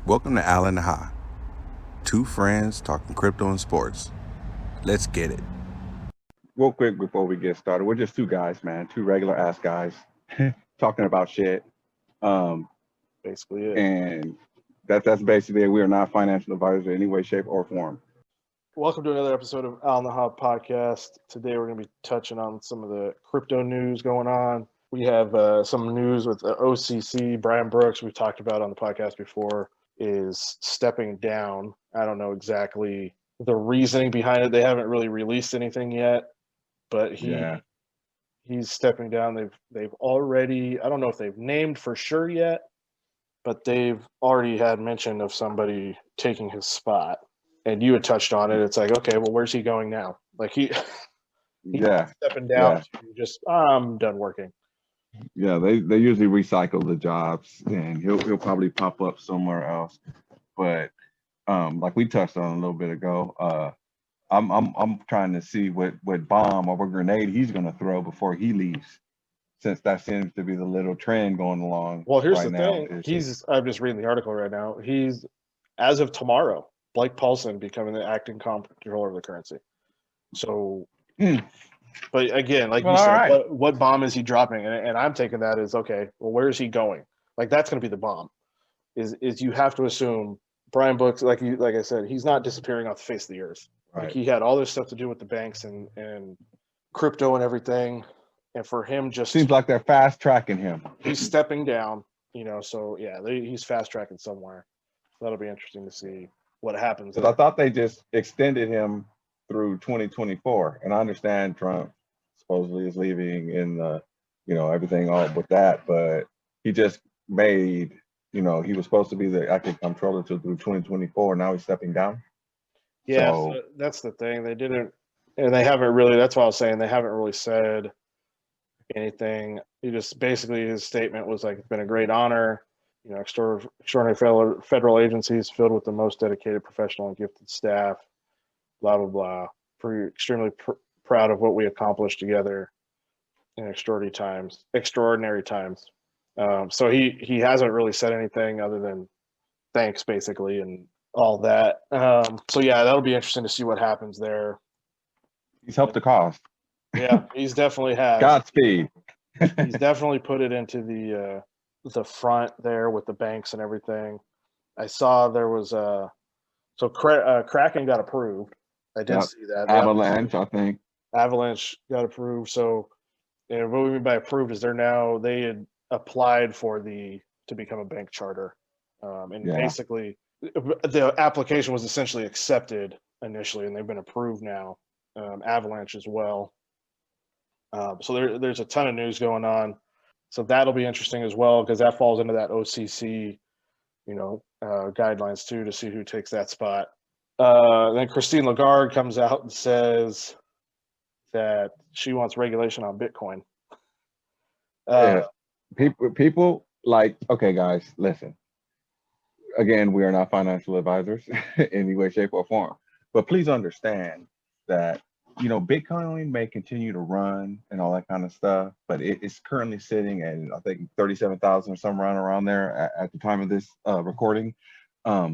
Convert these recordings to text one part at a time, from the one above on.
Welcome to Al and Ha, two friends talking crypto and sports. Let's get it. Real quick before we get started, we're just two guys, man, two regular ass guys talking about shit. Basically it. And that's basically it. We are not financial advisors in any way, shape, or form. Welcome to another episode of Al and the Hub podcast. Today we're going to be touching on some of the crypto news going on. We have some news with OCC. Brian Brooks, we've talked about on the podcast before, is stepping down. I don't know exactly the reasoning behind it. They haven't really released anything yet, but he's stepping down. They've already, I don't know if they've named for sure yet, but they've already had mention of somebody taking his spot. And you had touched on it. It's like, okay, well, where's he going now? Like he's stepping down to just, I'm done working. Yeah, they usually recycle the jobs, and he'll probably pop up somewhere else. But like we touched on a little bit ago, I'm trying to see what bomb or what grenade he's gonna throw before he leaves, since that seems to be the little trend going along. Well, here's the thing. I'm just reading the article right now. He's, as of tomorrow, Blake Paulson becoming the acting comptroller of the currency. So, but again, like you said, right. what bomb is he dropping? And I'm taking that as, okay, well, where is he going? Like, that's going to be the bomb. Is you have to assume Brian Brooks, like I said, he's not disappearing off the face of the earth. Right. Like, he had all this stuff to do with the banks and crypto and everything. And for him, just seems like they're fast tracking him. He's stepping down, so yeah, he's fast tracking somewhere. So that'll be interesting to see what happens. Because I thought they just extended him through 2024, and I understand Trump supposedly is leaving in the, everything all with that, but he just made, he was supposed to be the acting comptroller through 2024. Now he's stepping down. Yeah, so that's the thing. They didn't, and they haven't really. That's why I was saying they haven't really said anything. He just basically, his statement was like, it's been a great honor. Extraordinary federal agencies filled with the most dedicated, professional, and gifted staff, blah, blah, blah. Extremely proud of what we accomplished together in extraordinary times. So he hasn't really said anything other than thanks, basically, and all that. So, yeah, that'll be interesting to see what happens there. He's helped the cause. Yeah, he's definitely has. Godspeed. He's definitely put it into the front there with the banks and everything. I saw there was Kraken got approved. I did see that. Avalanche, I think. Avalanche got approved. So, what we mean by approved is they had applied to become a bank charter, basically the application was essentially accepted initially, and they've been approved now. Avalanche as well. So there's a ton of news going on. So that'll be interesting as well, because that falls into that OCC, guidelines too, to see who takes that spot. Then Christine Lagarde comes out and says that she wants regulation on Bitcoin. People like, okay, guys, listen. Again, we are not financial advisors in any way, shape, or form. But please understand that Bitcoin may continue to run and all that kind of stuff, but it's currently sitting at, I think, 37,000 or somewhere around there at the time of this recording. But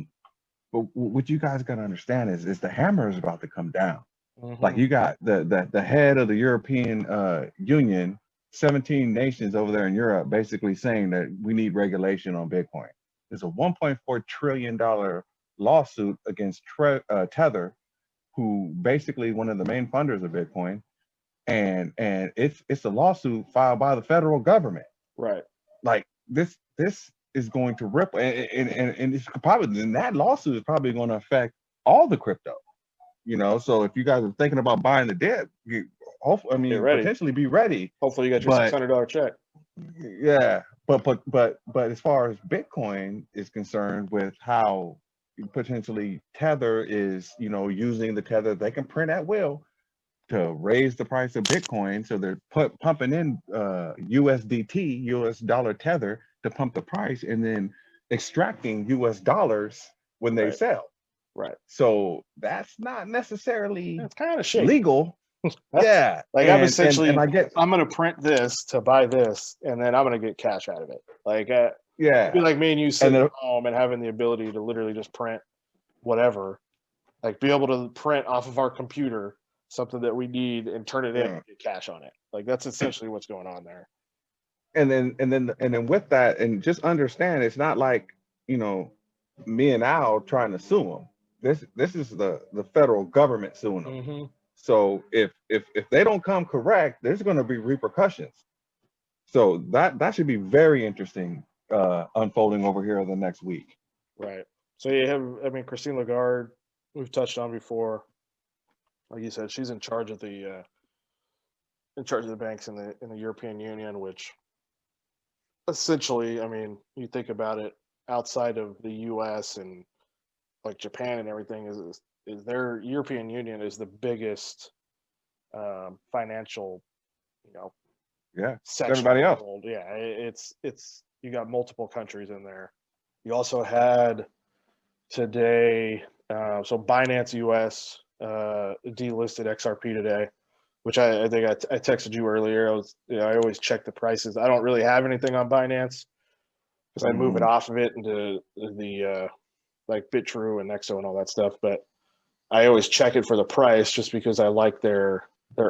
what you guys got to understand is the hammer is about to come down. Mm-hmm. Like, you got the head of the European Union, 17 nations over there in Europe, basically saying that we need regulation on Bitcoin. There's a $1.4 trillion lawsuit against Tether, who basically one of the main funders of Bitcoin, and it's a lawsuit filed by the federal government. Right. Like, this is going to ripple, and it's probably, and that lawsuit is probably going to affect all the crypto. So if you guys are thinking about buying the dip, potentially be ready. Hopefully you got your $600 check. Yeah, but as far as Bitcoin is concerned, with how potentially Tether is, using the Tether they can print at will to raise the price of Bitcoin. So they're pumping in USDT, US dollar Tether, to pump the price, and then extracting US dollars when they sell. Right. So that's not necessarily it's kind of shady. Legal. Yeah. Like, I'm essentially, I'm going to print this to buy this, and then I'm going to get cash out of it. Like, Yeah. It'd be like me and you sitting then- at home and having the ability to literally just print whatever, like be able to print off of our computer something that we need and turn it in Yeah. and get cash on it. Like that's essentially what's going on there. And then with that, and just understand, it's not like, you know, me and Al trying to sue them. This is the federal government suing them. Mm-hmm. So if they don't come correct, there's going to be repercussions. So that should be very interesting unfolding over here the next week. Right. So you have, I mean, Christine Lagarde, we've touched on before. Like you said, she's in charge of the banks in the European Union, which essentially, I mean, you think about it, outside of the U.S. and like Japan and everything, is their European Union is the biggest financial, you know, Yeah. section Everybody of the else. world. Yeah, it's you got multiple countries in there. You also had today, so Binance US delisted XRP today, which I think I texted you earlier. I always check the prices. I don't really have anything on Binance because I move it off of it into the like BitTrue and Nexo and all that stuff. But I always check it for the price just because I like their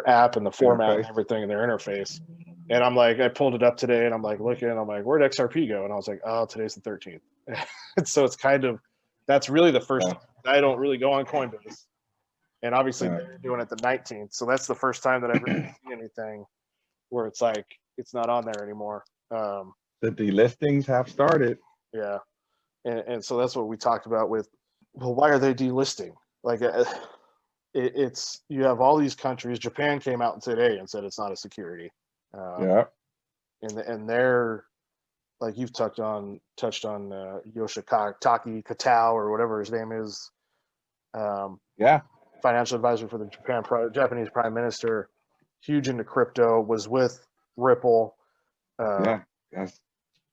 app and the format and everything and their interface. And I'm like, I pulled it up today and I'm like looking, I'm like, where'd XRP go? And I was like, oh, today's the 13th. So it's kind of, that's really the first time I don't really go on Coinbase. And obviously they're doing it the 19th. So that's the first time that I've really seen anything where it's like, it's not on there anymore. The delistings have started. Yeah. And so that's what we talked about with, well, why are they delisting? Like it's, you have all these countries. Japan came out today and said it's not a security. Yeah. And they're, like you've touched on Yoshitaka Katao or whatever his name is. Yeah. Financial advisor for the Japanese prime minister, huge into crypto, was with Ripple. Yeah. That's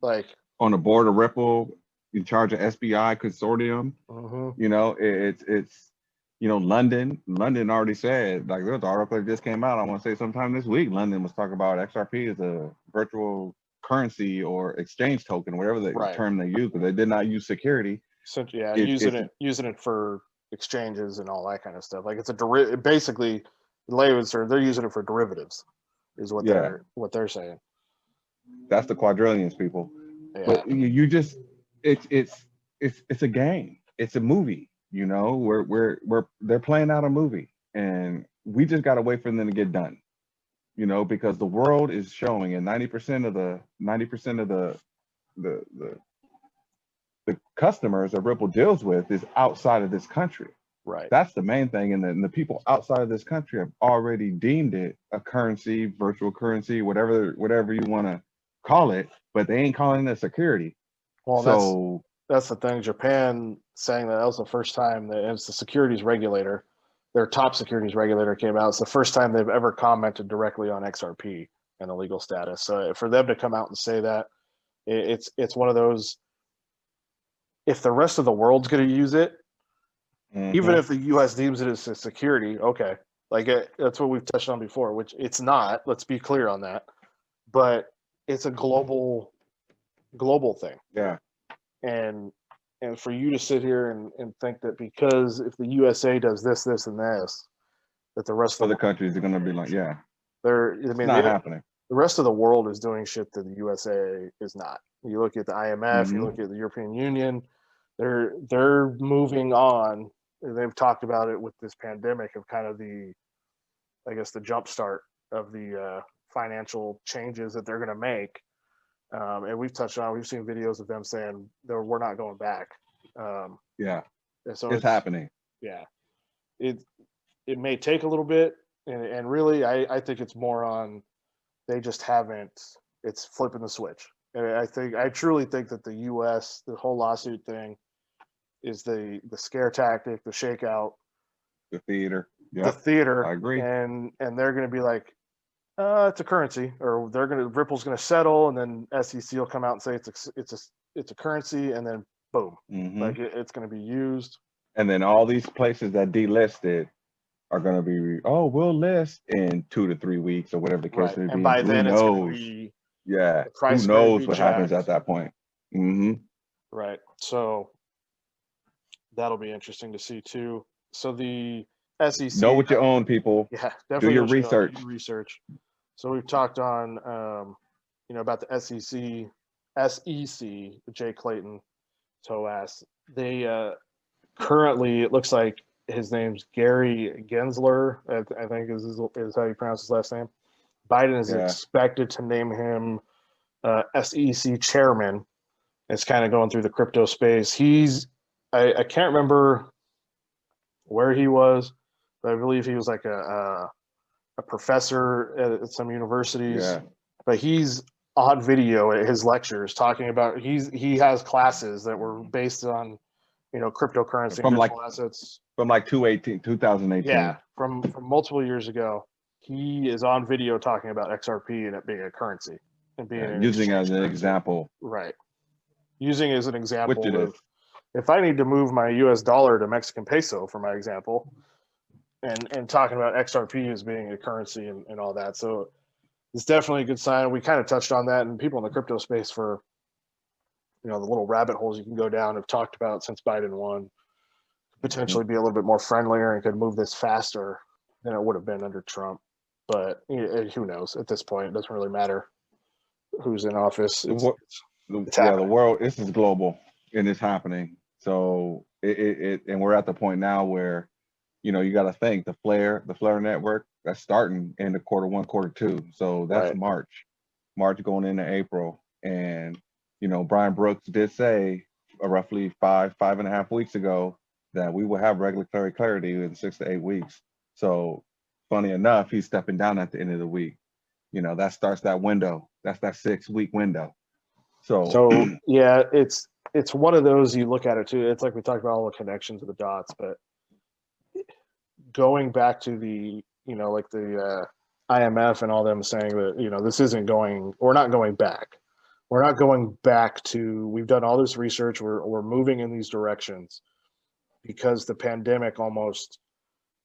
like on the board of Ripple, in charge of SBI consortium. You know, it's you know, London already said, like there's an article that just came out, I want to say sometime this week, London was talking about XRP as a virtual currency or exchange token, whatever the term they use, but they did not use security. So yeah, using it for exchanges and all that kind of stuff. Like it's a basically layman's terms, they're using it for derivatives, is what they're saying. That's the quadrillions, people. Yeah. But you just it's a game. It's a movie. You know, they're playing out a movie, and we just gotta wait for them to get done. You know, because the world is showing, and 90% of the customers that Ripple deals with is outside of this country. Right. That's the main thing, and the people outside of this country have already deemed it a currency, virtual currency, whatever you want to call it, but they ain't calling it security. Well, so that's the thing. Japan saying that was the first time that it's the securities regulator, their top securities regulator came out. It's the first time they've ever commented directly on XRP and the legal status. So for them to come out and say that, it's one of those. If the rest of the world's going to use it, even if the U.S. deems it as a security, okay, like that's what we've touched on before, which it's not. Let's be clear on that. But it's a global thing. Yeah. And for you to sit here and think that because if the USA does this, and this, that the rest of other countries are going to be like, yeah, it's not happening. The rest of the world is doing shit that the USA is not. You look at the IMF, you look at the European Union, they're moving on. They've talked about it with this pandemic of kind of the jump start of the financial changes that they're going to make. And we've seen videos of them saying we're not going back. Yeah. So it's happening. Yeah. It may take a little bit. And really, I think it's more on, they just haven't, it's flipping the switch. And I truly think that the U.S., the whole lawsuit thing is the scare tactic, the shakeout. The theater. Yeah. The theater. I agree. And they're going to be like, it's a currency, or Ripple's going to settle, and then SEC will come out and say it's a currency, and then boom, like it's going to be used. And then all these places that delisted are going to be, we'll list in 2 to 3 weeks or whatever the case may be. And by then it's going to be, who knows what happens at that point. Mm-hmm. Right. So that'll be interesting to see too. So the SEC, Know what you own, people. yeah, Do definitely your what you know, do research. your research. So we've talked on, about the SEC, Jay Clayton, Toas. They currently, it looks like his name's Gary Gensler, I think is how you pronounce his last name. Biden is Yeah. expected to name him SEC chairman. It's kind of going through the crypto space. I can't remember where he was, but I believe he was like a professor at some universities. Yeah. But he's on video at his lectures talking about he has classes that were based on cryptocurrency and From like digital assets. from like 2018. Yeah, from multiple years ago. He is on video talking about XRP and it being a currency and being an Using as exchange an currency. example. Right. Using it as an example Which it of is. if I need to move my US dollar to Mexican peso, for my example, and talking about XRP as being a currency and all that. So it's definitely a good sign. We kind of touched on that, and people in the crypto space for the little rabbit holes you can go down have talked about since Biden won, potentially be a little bit more friendlier and could move this faster than it would have been under Trump. But who knows? At this point, it doesn't really matter who's in office. The happening. world. This is global, and it's happening. So and we're at the point now where, you got to think the Flare network that's starting in the Q1, Q2. So that's Right. March going into April, and Brian Brooks did say roughly 5.5 weeks ago that we will have regulatory clarity in 6 to 8 weeks. So funny enough, he's stepping down at the end of the week. That starts that window. That's that 6-week window. So yeah, it's one of those you look at it too. It's like we talked about all the connections of the dots, but going back to the like the IMF and all them saying that this isn't going. We're not going back. We're not going back to. We've done all this research. We're moving in these directions because the pandemic almost.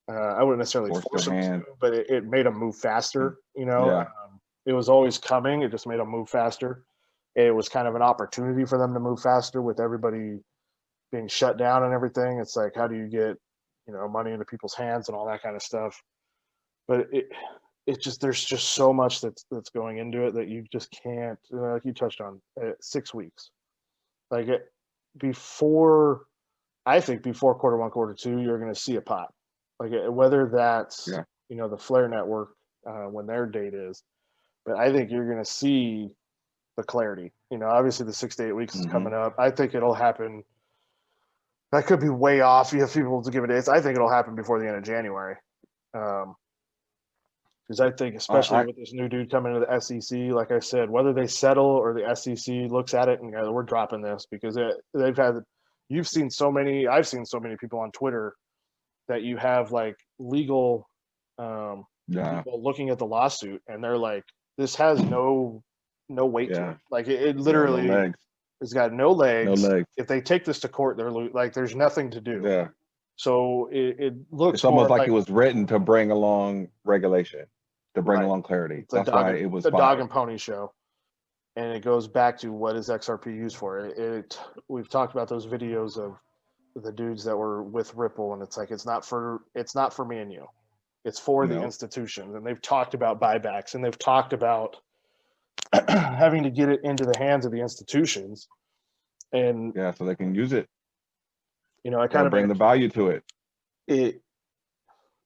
I wouldn't necessarily force them to, but it made them move faster. Yeah. It was always coming. It just made them move faster. It was kind of an opportunity for them to move faster with everybody being shut down and everything. It's like, how do you get, money into people's hands and all that kind of stuff? But there's just so much that's going into it that you just can't, like you touched on, 6 weeks. Like I think before Q1, Q2, you're going to see a pop. Like whether that's, the Flare network, when their date is, but I think you're going to see the clarity. Obviously the 6 to 8 weeks is coming up. I think it'll happen. That could be way off. You have people to give it dates. I think it'll happen before the end of January. Because I think, especially with this new dude coming to the SEC, like I said, whether they settle or the SEC looks at it and we're dropping this, because I've seen so many people on Twitter that you have like legal people looking at the lawsuit and they're like, this has no weight to it. Like it literally it's got no legs. If they take this to court, they're like, there's nothing to do. Yeah. So it looks. It's almost like it was written to bring along regulation, to bring along clarity. That's why it was the dog and pony show. And it goes back to what is XRP used for? We've talked about those videos of the dudes that were with Ripple, and it's like it's not for me and you. It's for the institutions. And they've talked about buybacks, and they've talked about having to get it into the hands of the institutions. And so they can use it. I kind of bring the value to it.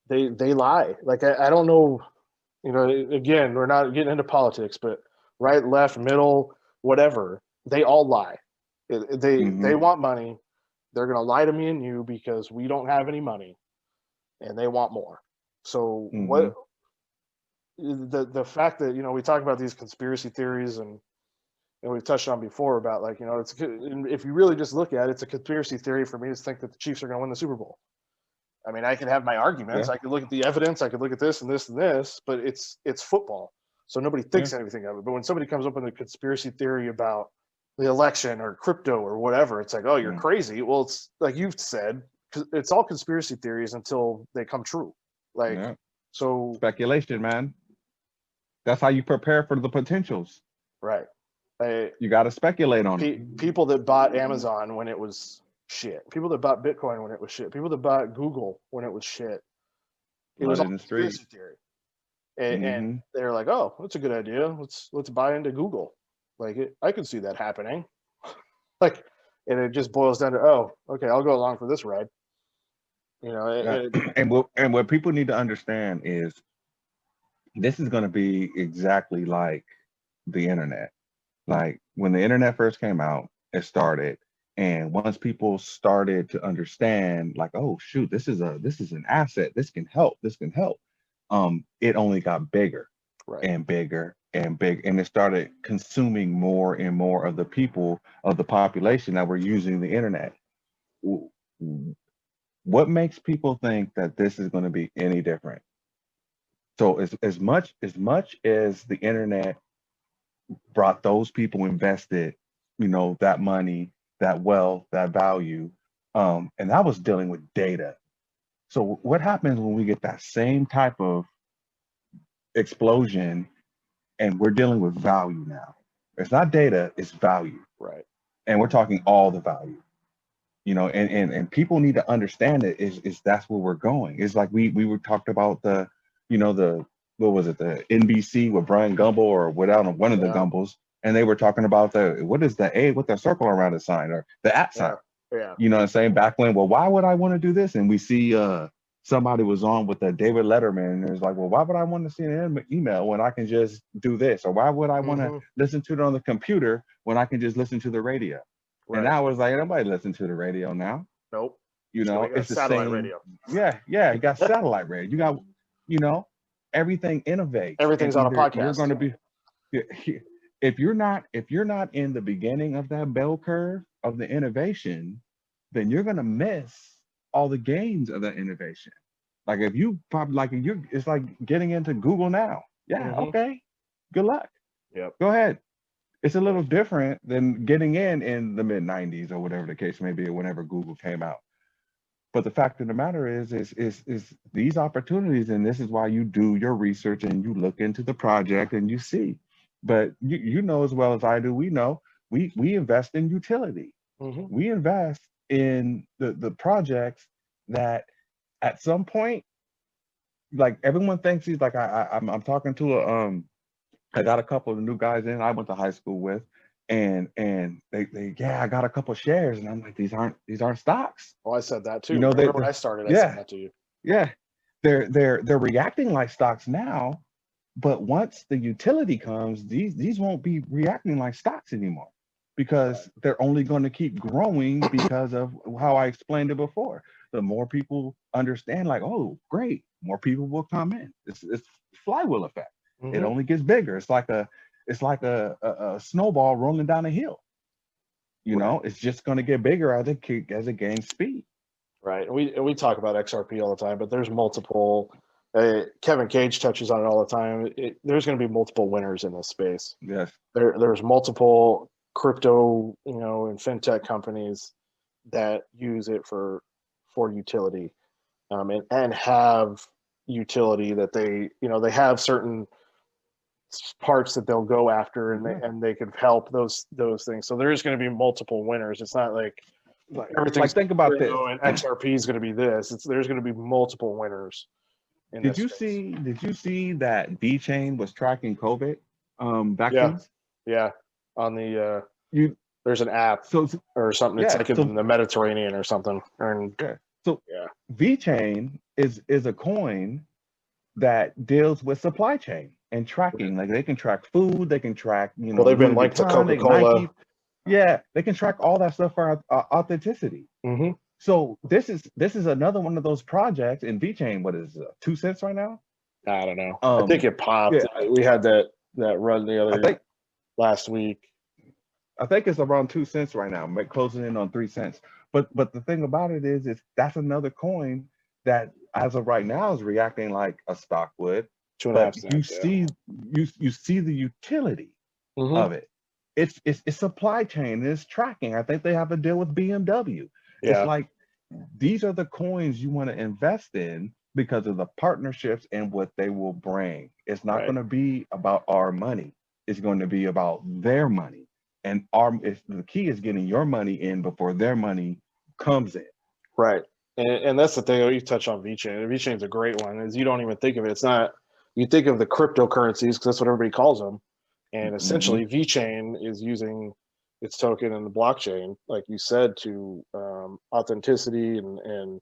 They lie. Like I don't know. Again, we're not getting into politics, but right, left, middle, whatever, they all lie. They want money. They're going to lie to me and you because we don't have any money, and they want more. So what? The fact that we talk about these conspiracy theories and we've touched on before about like it's if you really just look at it, it's a conspiracy theory for me to think that the Chiefs are going to win the Super Bowl. I mean, I can have my arguments. I could look at the evidence. I could look at this and this and this, but it's football, so nobody thinks anything of it. But when somebody comes up with a conspiracy theory about the election or crypto or whatever, it's like, oh, you're crazy. Well, it's like you've said, it's all conspiracy theories until they come true. So speculation, man. That's how you prepare for the potentials. Right. You got to speculate on it. People that bought Amazon when it was shit. People that bought Bitcoin when it was shit. People that bought Google when it was shit. It was Blood all in the streets. conspiracy theory. And Mhm. they're like, "Oh, that's a good idea. Let's buy into Google." I could see that happening. And it just boils down to, oh, okay, I'll go along for this ride. And what people need to understand is this is going to be exactly like the internet. Like when the internet first came out, it started, and once people started to understand, like, oh shoot, this is an asset. This can help. It only got bigger right. and bigger and big, and it started consuming more and more of the people of the population that were using the internet. What makes people think that this is going to be any different? So as much as the internet brought those people invested, that money, that wealth, that value, and that was dealing with data. So what happens when we get that same type of explosion and we're dealing with value now? It's not data, it's value. Right. And we're talking all the value. And people need to understand it is that's where we're going. It's like we were talked about the what was it, the NBC with Brian Gumble or whatever, one of the Gumbles, and they were talking about what is the A with the circle around the sign or the at sign. Yeah. You know what I'm saying? Back when, well, why would I want to do this? And we see somebody was on with David Letterman, and it was like, well, why would I want to see an email when I can just do this? Or why would I want to listen to it on the computer when I can just listen to the radio? Right. And I was like, nobody listen to the radio now. Nope. It's the satellite same radio. Yeah, you got satellite radio. You got, everything innovates. Everything's on a podcast. You're going to be, if you're not in the beginning of that bell curve of the innovation, then you're going to miss all the gains of that innovation. Like if you probably it's like getting into Google now. Yeah, okay, good luck. Yep. Go ahead. It's a little different than getting in the mid 90s or whatever the case may be, or whenever Google came out. But the fact of the matter is these opportunities, and this is why you do your research and you look into the project and you see. But you know as well as I do, we know we invest in utility. We invest in the projects that at some point, like everyone thinks he's like I'm talking to I got a couple of new guys in I went to high school with, and they I got a couple of shares, and I'm like, these aren't stocks. Oh, I said that too. When I started, I said that to you. Yeah, they're reacting like stocks now, but once the utility comes, these won't be reacting like stocks anymore, because they're only going to keep growing because of how I explained it before. The more people understand, like, oh, great, more people will come in. It's flywheel effect. It only gets bigger. It's like a snowball rolling down a hill. It's just going to get bigger as it gains speed. Right. And we talk about XRP all the time, but there's multiple. Kevin Cage touches on it all the time. There's going to be multiple winners in this space. Yes. There's multiple crypto, and fintech companies that use it for utility, and have utility that they have certain parts that they'll go after, and they could help those things. So there's going to be multiple winners. It's not like everything's like, think about this. And XRP is going to be this. There's going to be multiple winners. Did you see that VeChain was tracking COVID vaccines? Yeah. On the there's an app or something. It's in the Mediterranean or something. VeChain is a coin that deals with supply chain and tracking. Like they can track food, they can track, well, they've been linked to Coca-Cola. Yeah, they can track all that stuff for authenticity. So this is another one of those projects in VeChain. What is 2 cents right now? I don't know. I think it popped. Yeah. We had that run last week. I think it's around 2 cents right now, closing in on 3 cents. But the thing about it is that's another coin that as of right now is reacting like a stock would. 2.5 cents. You see the utility of it. It's supply chain. It's tracking. I think they have a deal with BMW. Yeah. It's like these are the coins you want to invest in because of the partnerships and what they will bring. It's not going to be about our money. It's going to be about their money. and the key is getting your money in before their money comes in. Right. And that's the thing. You touch on VeChain. VeChain's a great one. Is you don't even think of it. It's not. You think of the cryptocurrencies because that's what everybody calls them. And essentially, VeChain is using its token in the blockchain, like you said, to authenticity and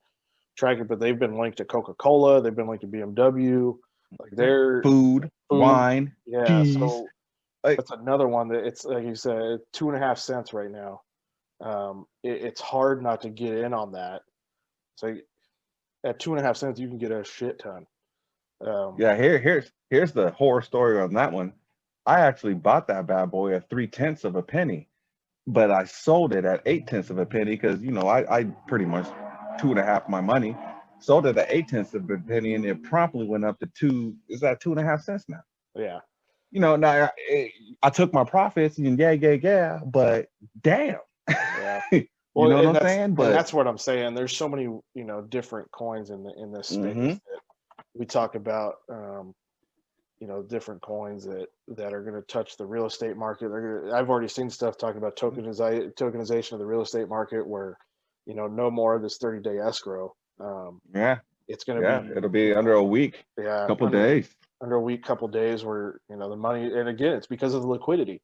track it. But they've been linked to Coca-Cola. They've been linked to BMW. Like they're food, wine, yeah. cheese. So that's another one that it's like you said, 2.5 cents right now. It's hard not to get in on that. So at 2.5 cents, you can get a shit ton. Yeah, here's the horror story on that one. I actually bought that bad boy at 0.3 of a penny, but I sold it at 0.8 of a penny because I pretty much 2.5 my money. Sold it at 0.8 of a penny, and it promptly went up to 2. Is that 2.5 cents now? Yeah. Now I took my profits and yeah, but damn. Yeah. Well, you know what I'm saying? But that's what I'm saying. There's so many, different coins in this space that we talk about. Different coins that are going to touch the real estate market. I've already seen stuff talking about tokenization of the real estate market, where no more of this 30-day escrow. It's going to be. It'll be under a week. Yeah, couple days. Under a week, couple days, where the money, and again, it's because of the liquidity.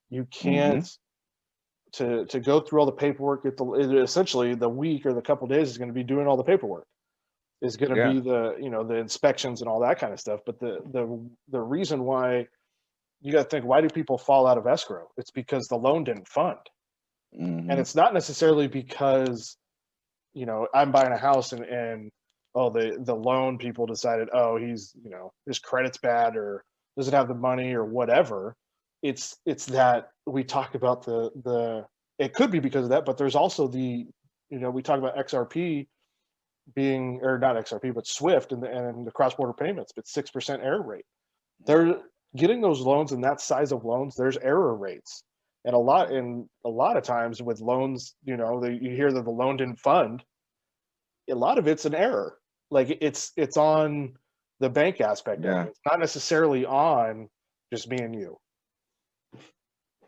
You can't. To go through all the paperwork, essentially the week or the couple days is going to be doing all the paperwork. Is going to be the inspections and all that kind of stuff. But the reason why you got to think, why do people fall out of escrow? It's because the loan didn't fund, and it's not necessarily because I'm buying a house and the loan people decided he's his credit's bad or doesn't have the money or whatever. It's that we talk about the it could be because of that, but there's also we talk about XRP being, or not XRP, but SWIFT and the cross-border payments, but 6% error rate. They're getting those loans, and that size of loans, there's error rates. And a lot of times with loans, you hear that the loan didn't fund. A lot of it's an error. Like it's on the bank aspect of it. It's not necessarily on just me and you.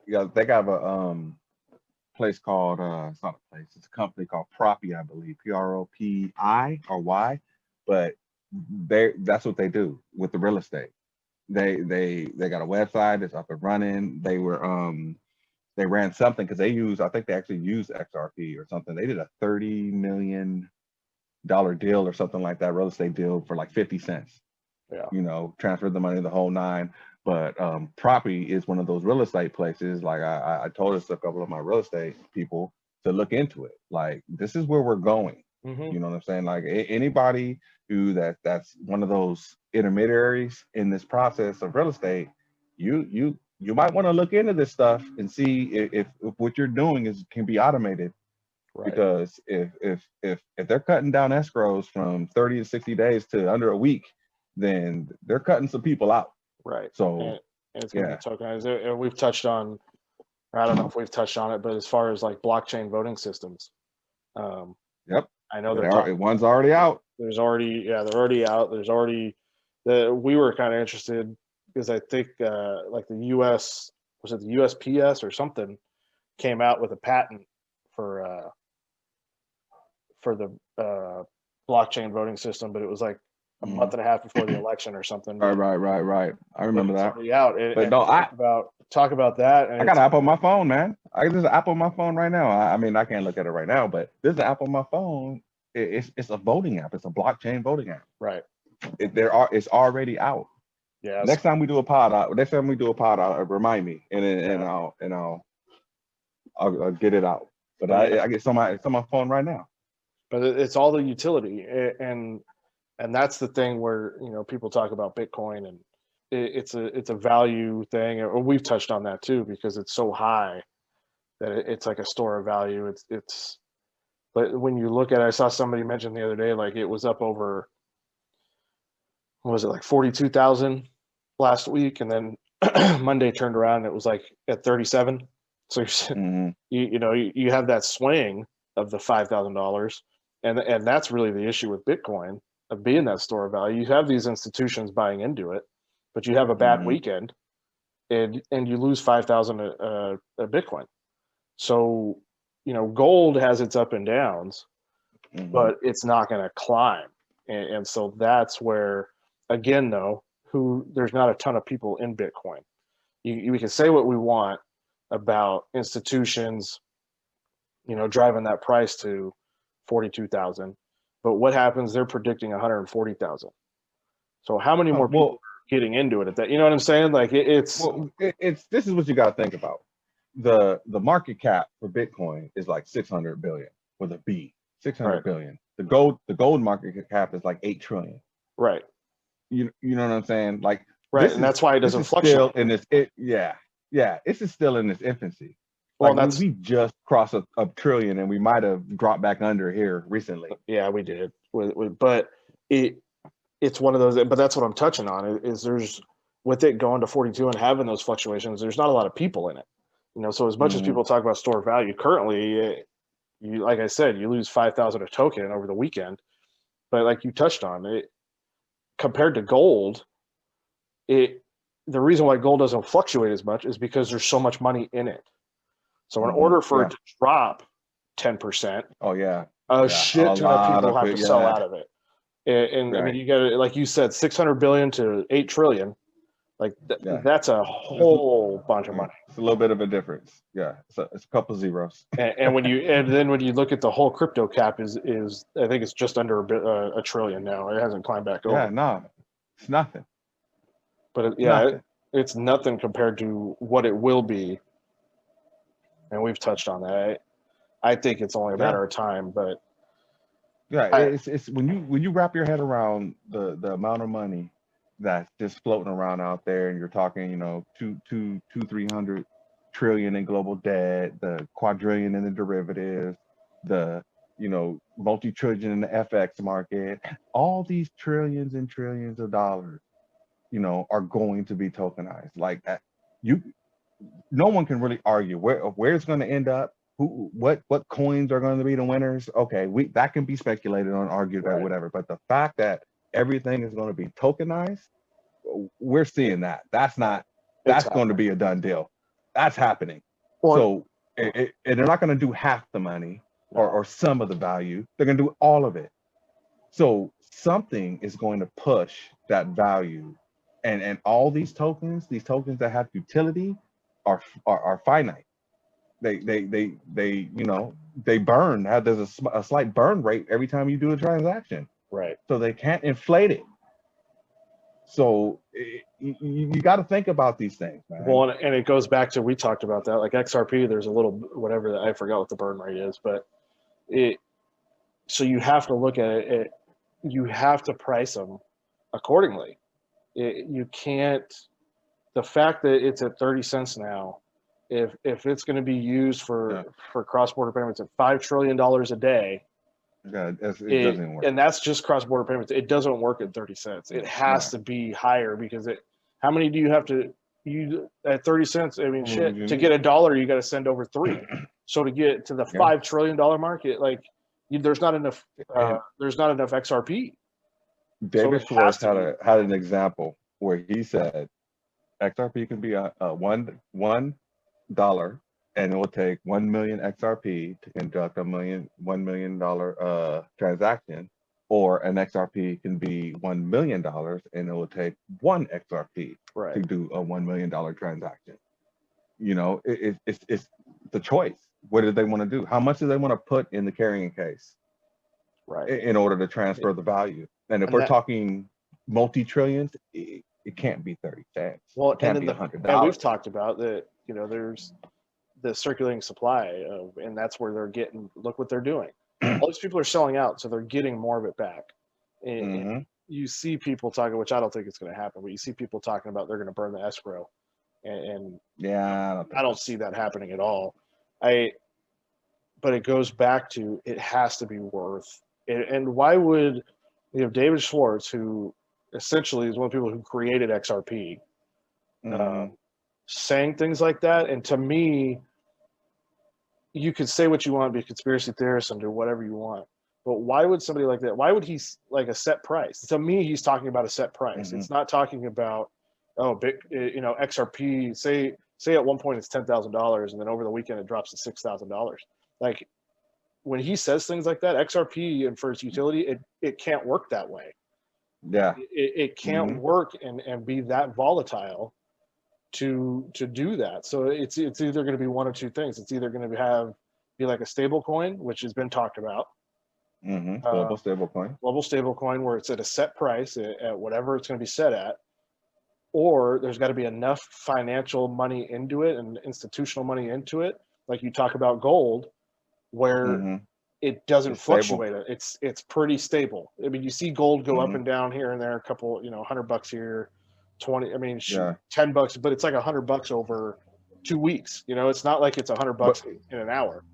Yeah, they got a place called it's not a place, it's a company called Propi, I believe, Propi or Y, but that's what they do with the real estate. They got a website, it's up and running. They ran something because I think they actually used XRP or something. They did a $30 million deal or something like that, real estate deal for like 50 cents. Yeah. Transferred the money, the whole nine. But Propi is one of those real estate places. Like I told us a couple of my real estate people to look into it. Like, this is where we're going. You know what I'm saying? Like anybody who that's one of those intermediaries in this process of real estate, you might want to look into this stuff and see if what you're doing can be automated. Right. Because if they're cutting down escrows from 30 to 60 days to under a week, then they're cutting some people out. Right. So and it's going to be tokenized. And we've touched on, I don't know if we've touched on it, but as far as like blockchain voting systems, yep. I know one's already out. They're already out. There's already we were kind of interested because I think like the US, was it the USPS or something, came out with a patent for the blockchain voting system, but it was like a month and a half before the election or something. Right. I remember that. Out. Talk about that. And I got an app on my phone, man. There's an app on my phone right now. I mean, I can't look at it right now, but there's an app on my phone. It's a voting app. It's a blockchain voting app. Right. It's already out. Yeah. Next time we do a pod, remind me, and I'll get it out. But I get it's on my phone right now. But it's all the utility, and that's the thing where people talk about Bitcoin, and it's a value thing. Or we've touched on that too, because it's so high that it's like a store of value. But when you look at it, I saw somebody mention the other day, like it was up over, what was it, like 42,000 last week, and then Monday turned around and it was like at 37. So you have that swing of the $5,000, and that's really the issue with Bitcoin, of being that store of value. You have these institutions buying into it, but you have a bad weekend, and you lose 5,000 a Bitcoin. So, gold has its up and downs, but it's not going to climb. And so that's where, again, though, there's not a ton of people in Bitcoin. We can say what we want about institutions, driving that price to 42,000, but what happens? They're predicting 140,000. So how many more people are getting into it at that? You know what I'm saying? Like it's this is what you got to think about. The market cap for Bitcoin is like 600 billion with a B, 600 billion. The gold market cap is like 8 trillion. Right. You know what I'm saying? Like, right. And that's why it doesn't fluctuate. Still in this, this is still in its infancy. Well, like we just crossed a trillion, and we might have dropped back under here recently. Yeah, we did. But it's one of those. But that's what I'm touching on. Is there's, with it going to 42 and having those fluctuations, there's not a lot of people in it. So as much as people talk about store value, currently, you, like I said, you lose 5,000 a token over the weekend. But like you touched on it, compared to gold, the reason why gold doesn't fluctuate as much is because there's so much money in it. So in order for it to drop 10%, a shit ton of people have to sell out of it. And I mean, you got, like you said, 600 billion to 8 trillion. Like that's a whole bunch of money. It's a little bit of a difference. Yeah, it's a couple zeros. And then when you look at the whole crypto cap is I think it's just under a trillion now. It hasn't climbed back over. Yeah, no, it's nothing. But it's nothing compared to what it will be. And we've touched on that. I think it's only a matter of time, but it's when you wrap your head around the amount of money that's just floating around out there, and you're talking, 300 trillion in global debt, the quadrillion in the derivatives, the multi-trillion in the FX market, all these trillions and trillions of dollars, are going to be tokenized. Like that, no one can really argue where it's going to end up, what coins are going to be the winners. Okay, that can be speculated on, argued about, whatever. But the fact that everything is going to be tokenized, we're seeing that. That's going to be a done deal. That's happening. So and they're not going to do half the money or some of the value. They're going to do all of it. So something is going to push that value, and all these tokens that have utility are finite. They burn. There's a slight burn rate every time you do a transaction. Right. So they can't inflate it. So you got to think about these things, man. Well, and it goes back to, we talked about that, like XRP, there's a little, whatever, I forgot what the burn rate is, but so you have to look at it, you have to price them accordingly. You can't, the fact that it's at 30 cents now, if it's going to be used for cross-border payments at $5 trillion a day, it doesn't work. And that's just cross-border payments. It doesn't work at 30 cents. It has to be higher, because how many do you have to at 30 cents? I mean, shit, to get $1, you got to send over 3. So to get to the $5 trillion market, like there's not enough XRP. David Schwartz had an example where he said XRP can be a $1, and it will take 1 million XRP to conduct $1 million transaction, or an XRP can be $1 million, and it will take 1 XRP to do a $1 million transaction. It's the choice. What do they want to do? How much do they want to put in the carrying case, in order to transfer the value? And if we're talking multi-trillions, it can't be 30 cents. Well, it can't be $100. And we've talked about that. There's the circulating supply and that's where they're getting, look what they're doing. All these people are selling out, so they're getting more of it back. And you see people talking, which I don't think it's going to happen, but you see people talking about they're going to burn the escrow. And I don't see that happening at all. But it goes back to, it has to be worth it. And why would, David Schwartz, who essentially is one of the people who created XRP, saying things like that? And to me, you could say what you want, be a conspiracy theorist, and do whatever you want, but why would somebody like that, why would he like a set price? To me, he's talking about a set price. It's not talking about oh, XRP, say at one point it's $10,000, and then over the weekend it drops to $6,000. Like when he says things like that, XRP and for its utility, it can't work that way. Yeah. It can't work and be that volatile to do that. So it's either going to be one of two things. It's either going to be like a stable coin, which has been talked about. Global stablecoin. Global stablecoin, where it's at a set price at whatever it's going to be set at, or there's got to be enough financial money into it and institutional money into it, like you talk about gold, where it doesn't fluctuate. It's pretty stable. I mean, you see gold go up and down here and there, a couple, $100 here, 20. I mean, $10, but it's like $100 over 2 weeks. It's not like it's $100 in an hour.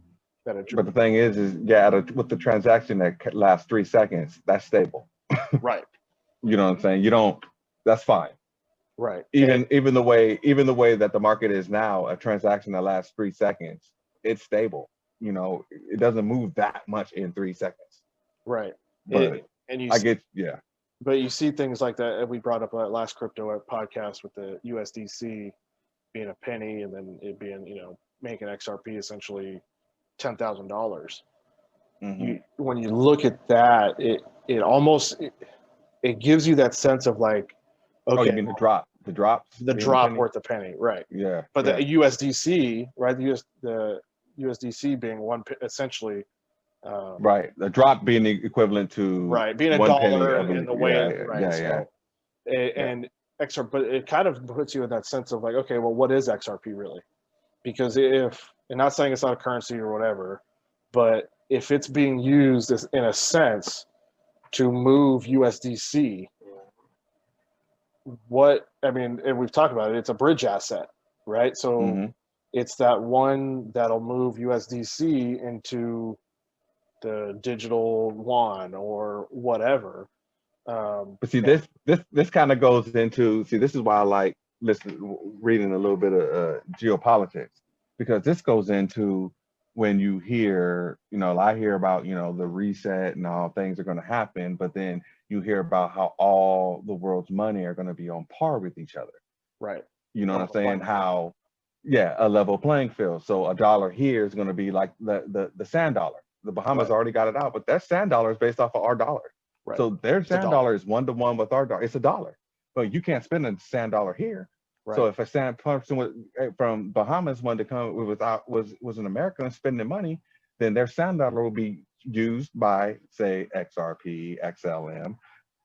But the thing is with the transaction that lasts 3 seconds, that's stable. Right. You know what I'm saying? That's fine. Right. Even the way that the market is now, a transaction that lasts 3 seconds, it's stable. It doesn't move that much in 3 seconds. Right. But But you see things like that. We brought up that last crypto podcast with the USDC being a penny, and then it being, making XRP essentially $10,000. When you look at that, it almost it gives you that sense of like, okay, you mean the drop worth a penny, right? Yeah. But the USDC, right? The USDC being essentially. Right, the drop being the equivalent to being a dollar in the way, and XRP, but it kind of puts you in that sense of like, okay, well, what is XRP really? Because and not saying it's not a currency or whatever, but if it's being used in a sense to move USDC, and we've talked about it, it's a bridge asset, right? So it's that one that'll move USDC into the digital yuan or whatever. But see, this kind of goes into, this is why I like reading a little bit of geopolitics, because this goes into when you hear, I hear about, the reset and all things are going to happen, but then you hear about how all the world's money are going to be on par with each other. Right. You know what I'm saying? How, a level playing field. So a dollar here is going to be like the sand dollar. The Bahamas already got it out, but that sand dollar is based off of our dollar. Right. So their sand dollar is 1-to-1 with our dollar. It's $1. But you can't spend a sand dollar here. Right. So if a sand person from Bahamas wanted to come was an American spending money, then their sand dollar will be used by, say, XRP, XLM,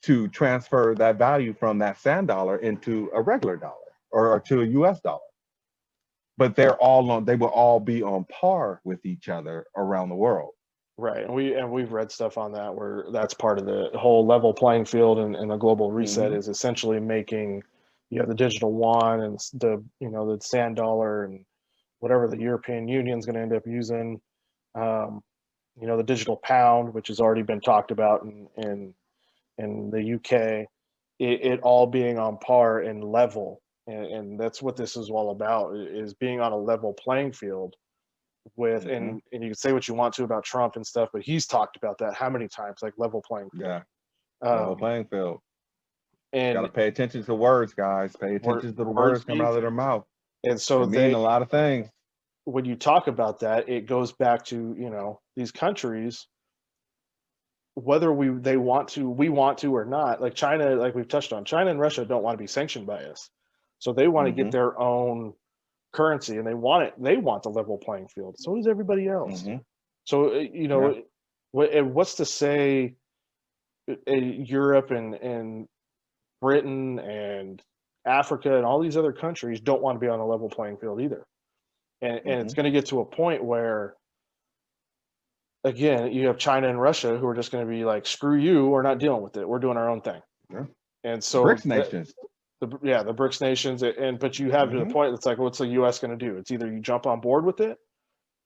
to transfer that value from that sand dollar into a regular dollar or to a US dollar. But they will all be on par with each other around the world. Right, and we've read stuff on that where that's part of the whole level playing field, and the global reset is essentially making, the digital yuan and the sand dollar and whatever the European Union's going to end up using, the digital pound, which has already been talked about in the UK, it all being on par and level, and that's what this is all about, is being on a level playing field. With and you can say what you want to about Trump and stuff, but he's talked about that how many times, like level playing field. Level playing field. And gotta pay attention to words, guys. Pay attention to the words coming out of their mouth. And so they mean a lot of things. When you talk about that, it goes back to these countries, whether we want to or not. Like China, like we've touched on, China and Russia don't want to be sanctioned by us, so they want to get their own currency, and they want the level playing field. So does everybody else. So what's to say Europe and Britain and Africa and all these other countries don't want to be on a level playing field either, and it's going to get to a point where, again, you have China and Russia who are just going to be like, screw you, we're not dealing with it, we're doing our own thing. And so BRICS nations. The BRICS nations, but you have to the point that's like, what's the U.S. going to do? It's either you jump on board with it,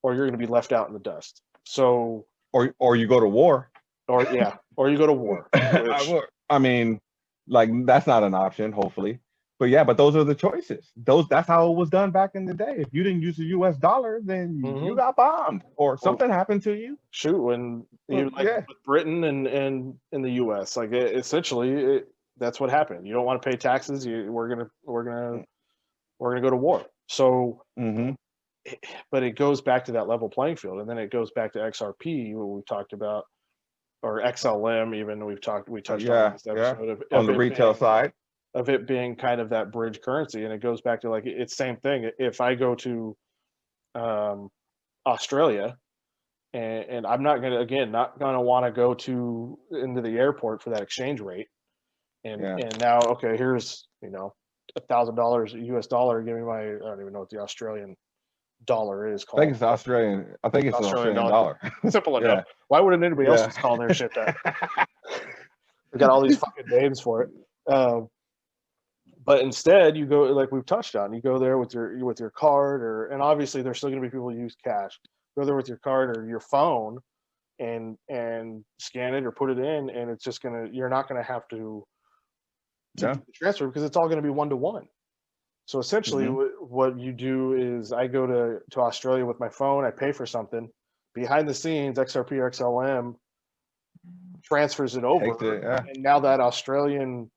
or you're going to be left out in the dust. So, or you go to war, or you go to war. Which, I mean, like that's not an option, hopefully. But those are the choices. That's how it was done back in the day. If you didn't use the U.S. dollar, then you got bombed or something happened to you. Shoot, when with Britain and in the U.S., like essentially. that's what happened. You don't want to pay taxes. We're gonna go to war. So, but it goes back to that level playing field, and then it goes back to XRP, what we talked about, or XLM. Even we touched on this episode on the retail side of it being kind of that bridge currency, and it goes back to like it's same thing. If I go to Australia, and I'm not gonna want to go into the airport for that exchange rate, and now okay, here's $1,000 US dollar. Give me I don't even know what the Australian dollar is called. I think it's Australian. I think it's Australian dollar. Simple enough. Why wouldn't anybody else just call their shit that? We got all these fucking names for it. But instead, you go like we've touched on. You go there with your card, and obviously there's still going to be people who use cash. Go there with your card or your phone, and scan it or put it in, and it's just you're not gonna have to transfer because it's all going to be one-to-one. So essentially, what you do is I go to Australia with my phone. I pay for something. Behind the scenes, XRP or XLM transfers it over, and now that Australian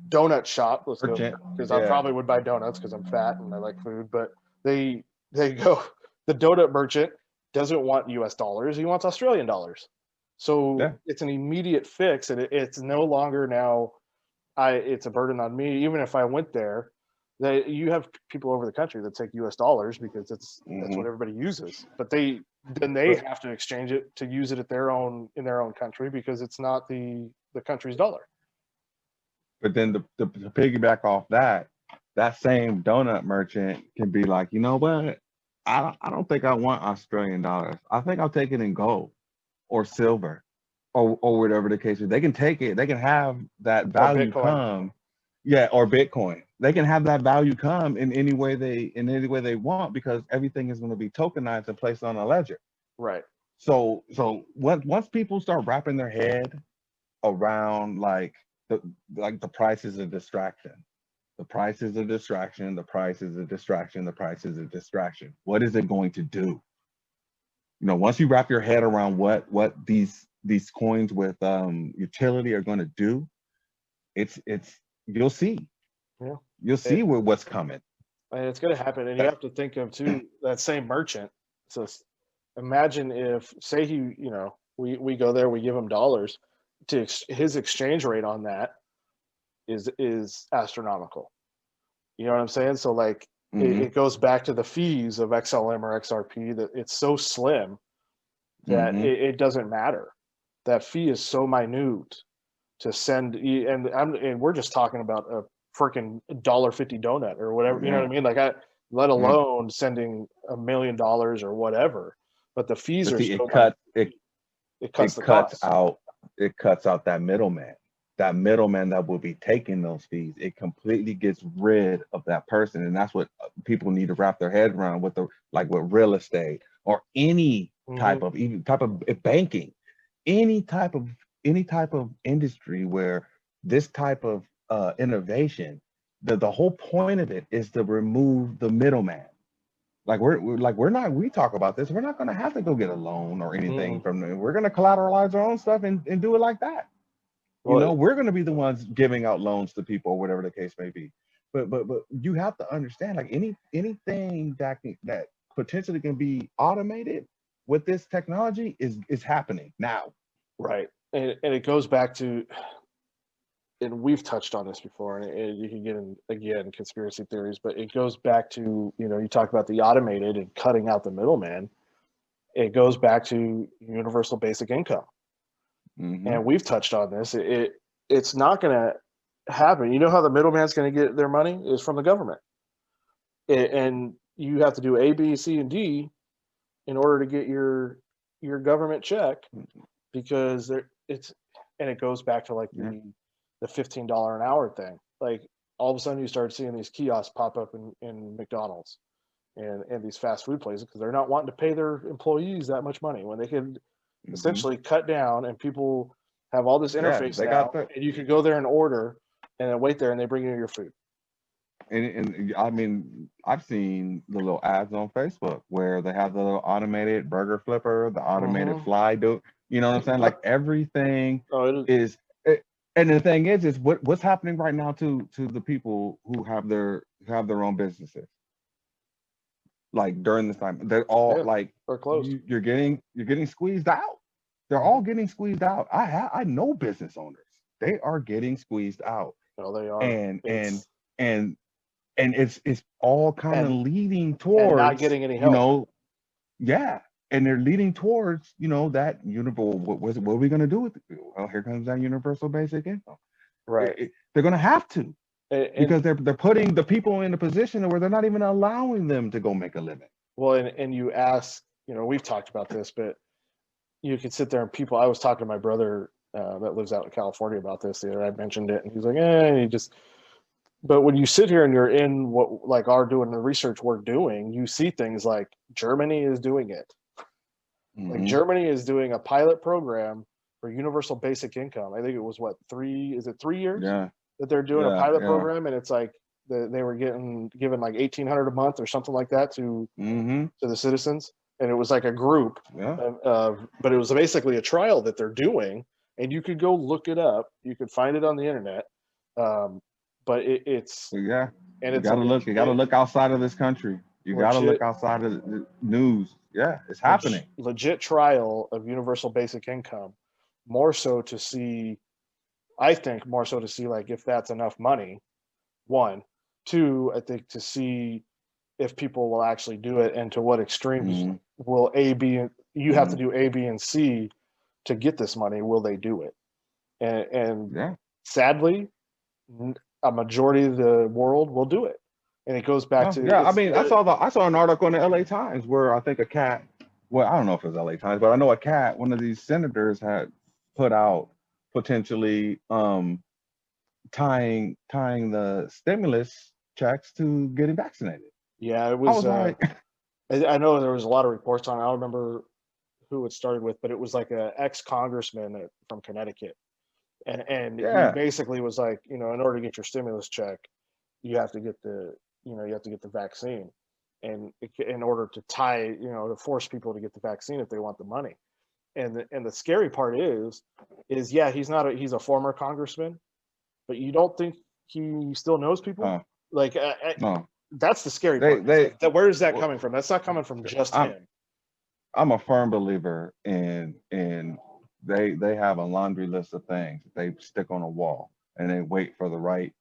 donut shop, let's go, because I probably would buy donuts because I'm fat and I like food, but they go, the donut merchant doesn't want US dollars, he wants Australian dollars. So it's an immediate fix, and it's no longer now it's a burden on me. Even if I went there, you have people over the country that take US dollars because that's what everybody uses, but they have to exchange it to use it in their own country because it's not the country's dollar. But then to piggyback off that same donut merchant can be like, you know what? I don't think I want Australian dollars. I think I'll take it in gold or silver or whatever the case is. They can take it. They can have that value come. Yeah, or Bitcoin. They can have that value come in any way they want because everything is going to be tokenized and placed on a ledger. Right. So once people start wrapping their head around the price is a distraction. The price is a distraction. The price is a distraction. The price is a distraction. What is it going to do? Once you wrap your head around what these coins with utility are going to do, you'll see. Yeah. You'll see what's coming. And it's going to happen. And you have to think of too that same merchant. So imagine if, say we go there, we give him dollars. His exchange rate on that is astronomical. You know what I'm saying? So like it goes back to the fees of XLM or XRP that it's so slim that it doesn't matter. That fee is so minute to send, and we're just talking about a freaking $1.50 donut or whatever. You know what I mean? Like let alone sending $1 million or whatever. But the fees are so it cuts out that middleman. That middleman that will be taking those fees. It completely gets rid of that person, and that's what people need to wrap their head around with with real estate or any type of banking, any type of industry where this type of innovation. The whole point of it is to remove the middleman. We talk about this. We're not going to have to go get a loan or anything from them. We're going to collateralize our own stuff and do it like that. We're going to be the ones giving out loans to people or whatever the case may be. But you have to understand, anything that potentially can be automated with this technology is happening now. Right. And it goes back to, and we've touched on this before, and you can get in, again, conspiracy theories, but it goes back to, you talk about the automated and cutting out the middleman. It goes back to universal basic income. And we've touched on this. It's not going to happen. You know how the middleman's going to get their money is from the government. And you have to do A, B, C, and D in order to get your government check, because it goes back to the $15 an hour thing. Like all of a sudden you start seeing these kiosks pop up in McDonald's and these fast food places because they're not wanting to pay their employees that much money when they could essentially cut down, and people have all this interface now, and you could go there and order and then wait there and they bring you your food. And I mean, I've seen the little ads on Facebook where they have the little automated burger flipper, the automated fly do. You know what I'm saying? Like everything And the thing is what's happening right now to the people who have their own businesses. Like during this time, they're all Yeah, like or closed. you're getting squeezed out. They're all getting squeezed out. I know business owners. They are getting squeezed out, No, they are. and It's and it's all kind of and leading and not towards, getting any help. yeah, and they're leading towards, that universal. What are we going to do with it? Well, here comes that universal basic income. Right. They're going to have to, And because they're putting the people in a position where they're not even allowing them to go make a living. well, and you ask, we've talked about this, but you could sit there and people. I was talking to my brother that lives out in California about this the other day. I mentioned it, and he's like, you just. But when you sit here and you're in what like are doing the research we're doing, you see things like Germany is doing it. Like Mhm. Germany is doing a pilot program for universal basic income. I think it was what 3 years Yeah, that they're doing a yeah, pilot yeah. program, and it's like they were given like 1,800 a month or something like that to Mm-hmm. the citizens, and it was like a group Yeah. but it was basically a trial that they're doing, and you could go look it up. You could find it on the internet, but it's So yeah, and you it's gotta look. You gotta look outside of this country. You gotta look legit outside of the news. Yeah, it's happening. legit trial of universal basic income, more so to see. I think more so to see like if that's enough money. One, two. I think to see if people will actually do it and to what extremes Mhm. will A, B, and you have to Mhm. do A, B, and C to get this money. Will they do it? And Yeah. sadly, a majority of the world will do it. And it goes back No, to yeah. I mean, I saw an article in the LA Times where I think a cat. Well, I don't know if it was LA Times, but I know a cat. One of these senators had put out potentially tying the stimulus checks to getting vaccinated. yeah, it I was. was like, I know there was a lot of reports on it. I don't remember who it started with, but it was like a ex-congressman from Connecticut, and he yeah. basically was like, in order to get your stimulus check, you have to get the vaccine, and in order to to force people to get the vaccine if they want the money. And the scary part is yeah, he's a former congressman, but you don't think he still knows people? Uh, Like no, that's the scary they part. It's they. like that. Where is that Well, coming from? That's not coming from just I'm him. I'm a firm believer in they have a laundry list of things that they stick on a wall, and they wait for the right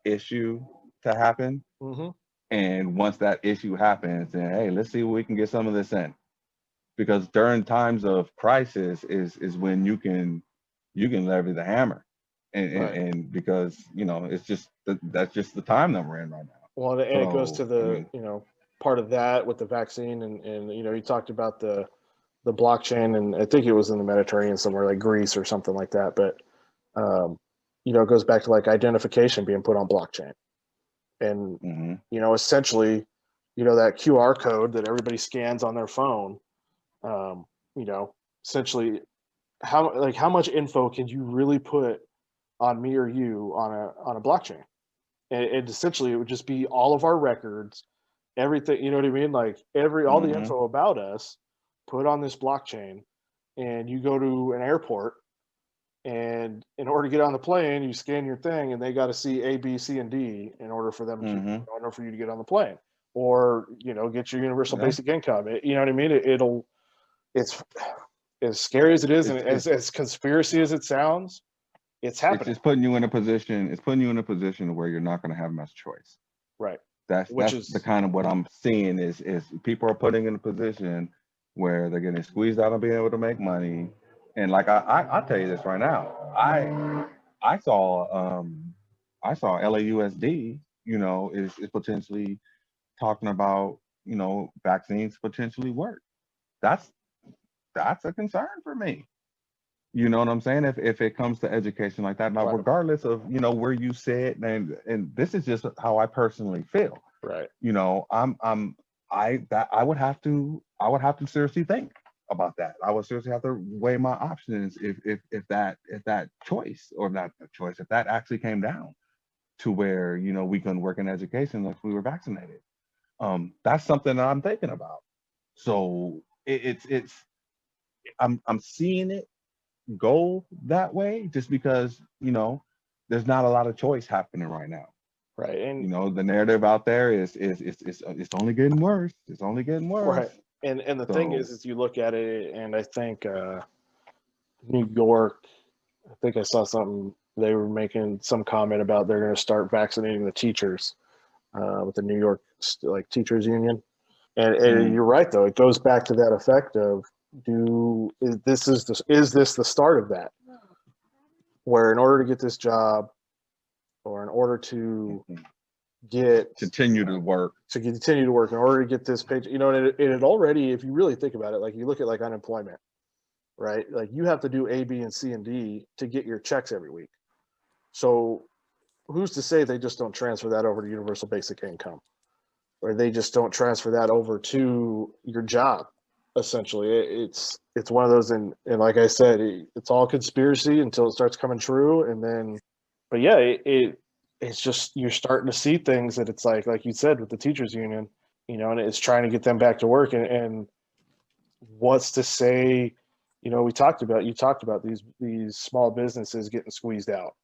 issue to happen. Hmm. And once that issue happens, then hey, let's see if we can get some of this in. Because during times of crisis is when you can levy the hammer, Right. and because it's just that's just the time that we're in right now. Well, and it goes to So I the mean, part of that with the vaccine, and he talked about the blockchain, and I think it was in the Mediterranean somewhere like Greece or something like that. But it goes back to like identification being put on blockchain, and hmm essentially, that QR code that everybody scans on their phone, um, you know, essentially, how much info can you really put on me or you on a blockchain? And essentially, it would just be all of our records, everything. You know what I mean? Like all the hmm info about us put on this blockchain, and you go to an airport, and in order to get on the plane, you scan your thing, and they got to see A, B, C, and D in order for them to, in hmm order for you to get on the plane, or get your universal yeah, basic income. You know what I mean? It's as scary as it is, and it's it's as conspiracy as it sounds, it's it's happening, just putting you in a position. It's putting you in a position where you're not going to have much choice. right? That's Which the is kind of what I'm seeing is people are putting in a position where they're getting squeezed out of being able to make money. And like I'll tell you this right now. I saw LAUSD, is potentially talking about, vaccines potentially work. That's that's a concern for me. You know what I'm saying? If it comes to education like that, now right, regardless of where you sit, and this is just how I personally feel. right. I would have to seriously think about that. I would seriously have to weigh my options if that choice, or not a choice, if that actually came down to where we couldn't work in education unless we were vaccinated. That's something that I'm thinking about. So it's I'm seeing it, go that way just because, there's not a lot of choice happening right now. Right. And The narrative out there is it's only getting worse. It's only getting worse. right. And the thing So is you look at it, and I think New York, I think I saw something, they were making some comment about they're going to start vaccinating the teachers with the New York like teachers union. And you're right, though. It goes back to that effect of is this the start of that? Where in order to get this job, or in order to continue to work, in order to get this page, and it already, if you really think about it, like you look at like unemployment, right? Like you have to do A, B, and C and D to get your checks every week. So who's to say they just don't transfer that over to universal basic income, or they just don't transfer that over to your job? Essentially, it's one of those, and like I said, it's all conspiracy until it starts coming true, and then, but yeah, it's just you're starting to see things that it's like you said with the teachers union, and it's trying to get them back to work, and what's to say, you talked about these small businesses getting squeezed out,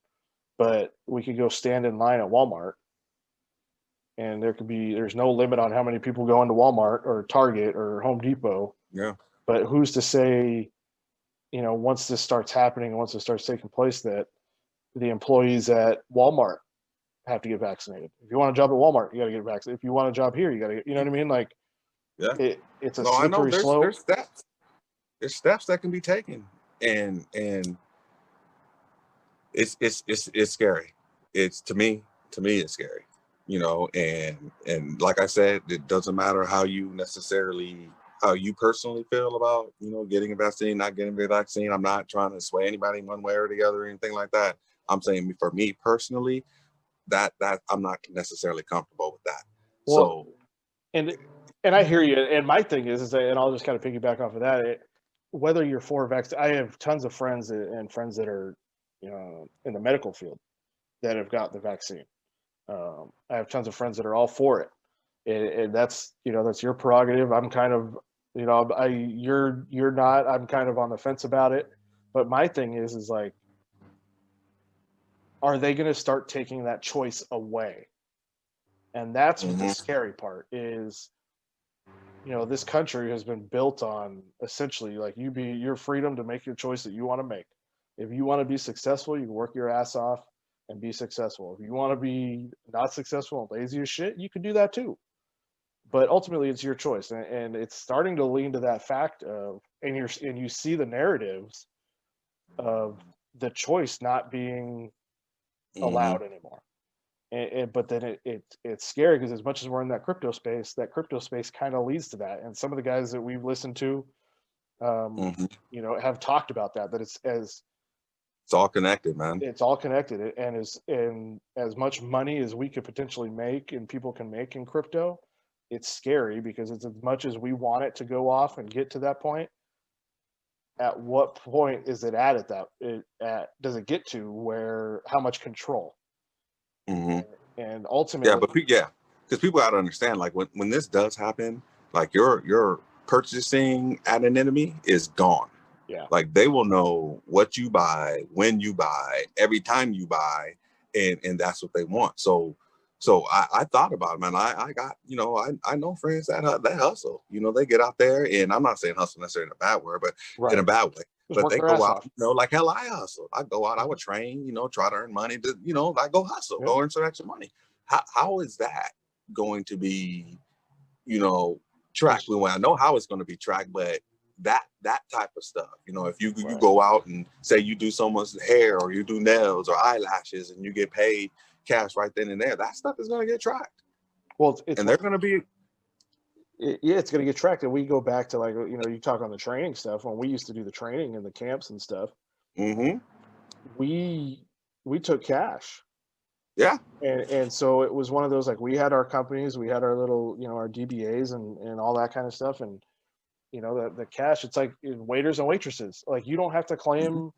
but we could go stand in line at Walmart, and there's no limit on how many people go into Walmart or Target or Home Depot. Yeah. But who's to say, once this starts happening and once it starts taking place, that the employees at Walmart have to get vaccinated? If you want a job at Walmart, you got to get vaccinated. If you want a job here, you got to get, you know what I mean? Like, Yeah. It's a No, I know slippery slope. there's steps. There's steps that can be taken, and it's scary. To me, it's scary. And like I said, it doesn't matter how you personally feel about, getting a vaccine, not getting the vaccine. I'm not trying to sway anybody one way or the other or anything like that. I'm saying for me personally, that I'm not necessarily comfortable with that. Well, and I hear you. And my thing is and I'll just kind of piggyback off of that. Whether you're for vaccine, I have tons of friends that are, in the medical field that have got the vaccine. I have tons of friends that are all for it, and that's your prerogative. I'm kind of you're not. I'm kind of on the fence about it. But my thing is like, are they going to start taking that choice away? And that's what the scary part is. This country has been built on essentially like your freedom to make your choice that you want to make. If you want to be successful, you can work your ass off and be successful. If you want to be not successful and lazy as shit, you can do that too. But ultimately, it's your choice, and it's starting to lean to that fact of, and you see the narratives of the choice not being allowed anymore. But then it's scary because as much as we're in that crypto space kind of leads to that. And some of the guys that we've listened to, have talked about that it's all connected, man. It's all connected, and as much money as we could potentially make and people can make in crypto, it's scary because it's as much as we want it to go off and get to that point. At what point is it does it get to where how much control? And ultimately, because people got to understand, like when this does happen, like your purchasing anonymity is gone. Yeah, like they will know what you buy, when you buy, every time you buy, and that's what they want. So I thought about it, man. I got, I know friends that hustle. They get out there, and I'm not saying hustle necessarily in a bad word, but in a bad way. But they go out, like hell, I hustle. I go out, I would train, try to earn money to, I go hustle, go earn some extra money. How is that going to be, tracked? Well, I know how it's going to be tracked, but that type of stuff, if you go out and say you do someone's hair or you do nails or eyelashes and you get paid cash right then and there, that stuff is going to get tracked. Well, and they're going to be, it's going to get tracked. And we go back to, like, you talk on the training stuff, when we used to do the training in the camps and stuff, we took cash. Yeah. And so it was one of those, like, we had our companies, we had our little, our DBAs and all that kind of stuff. And, the cash, it's like waiters and waitresses, like, you don't have to claim,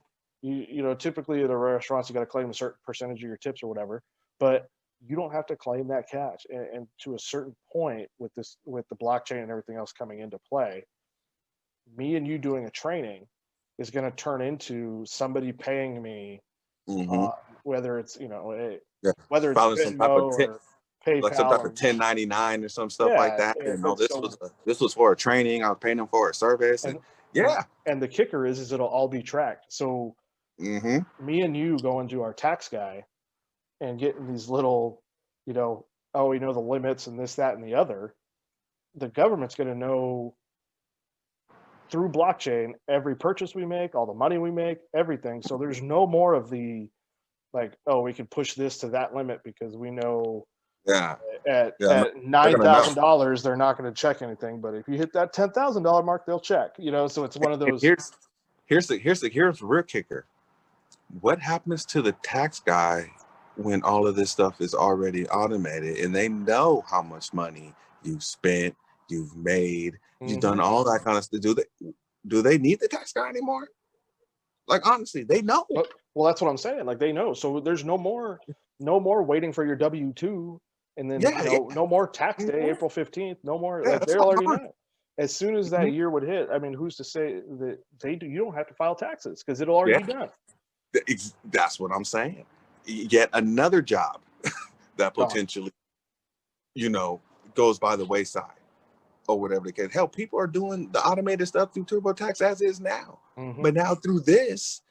typically at the restaurants, you got to claim a certain percentage of your tips or whatever, but you don't have to claim that cash. And to a certain point with the blockchain and everything else coming into play, me and you doing a training, is going to turn into somebody paying me, Hmm. whether it's Yeah. whether it's Filing some type of Venmo or like some PayPal type or of 1099 or some stuff like yeah. that. You know, And so this was for a training. I was paying them for a service, and and yeah. and the kicker is it'll all be tracked. So Hmm. me and you going to our tax guy and getting these little, oh, we know the limits and this, that, and the other. The government's going to know through blockchain every purchase we make, all the money we make, everything. So there's no more of the like, oh, we can push this to that limit because we know Yeah. at Yeah. at They're gonna know. $9,000 they're not going to check anything. But if you hit that $10,000 mark, they'll check. So it's one of And those. here's the real kicker. What happens to the tax guy when all of this stuff is already automated and they know how much money you've spent, you've made, you've done all that kind of stuff? Do they need the tax guy anymore? Like, honestly, they know. Well, that's what I'm saying. Like, they know. So there's no more waiting for your W-2, and then no more tax day, April 15th. No more. Yeah, Like, that's they all already gone. know. As soon as that year would hit, I mean, who's to say that you don't have to file taxes because it'll already be done. That's what I'm saying. Yet another job that potentially, goes by the wayside or whatever the case. Hell, people are doing the automated stuff through TurboTax as is now. But now through this,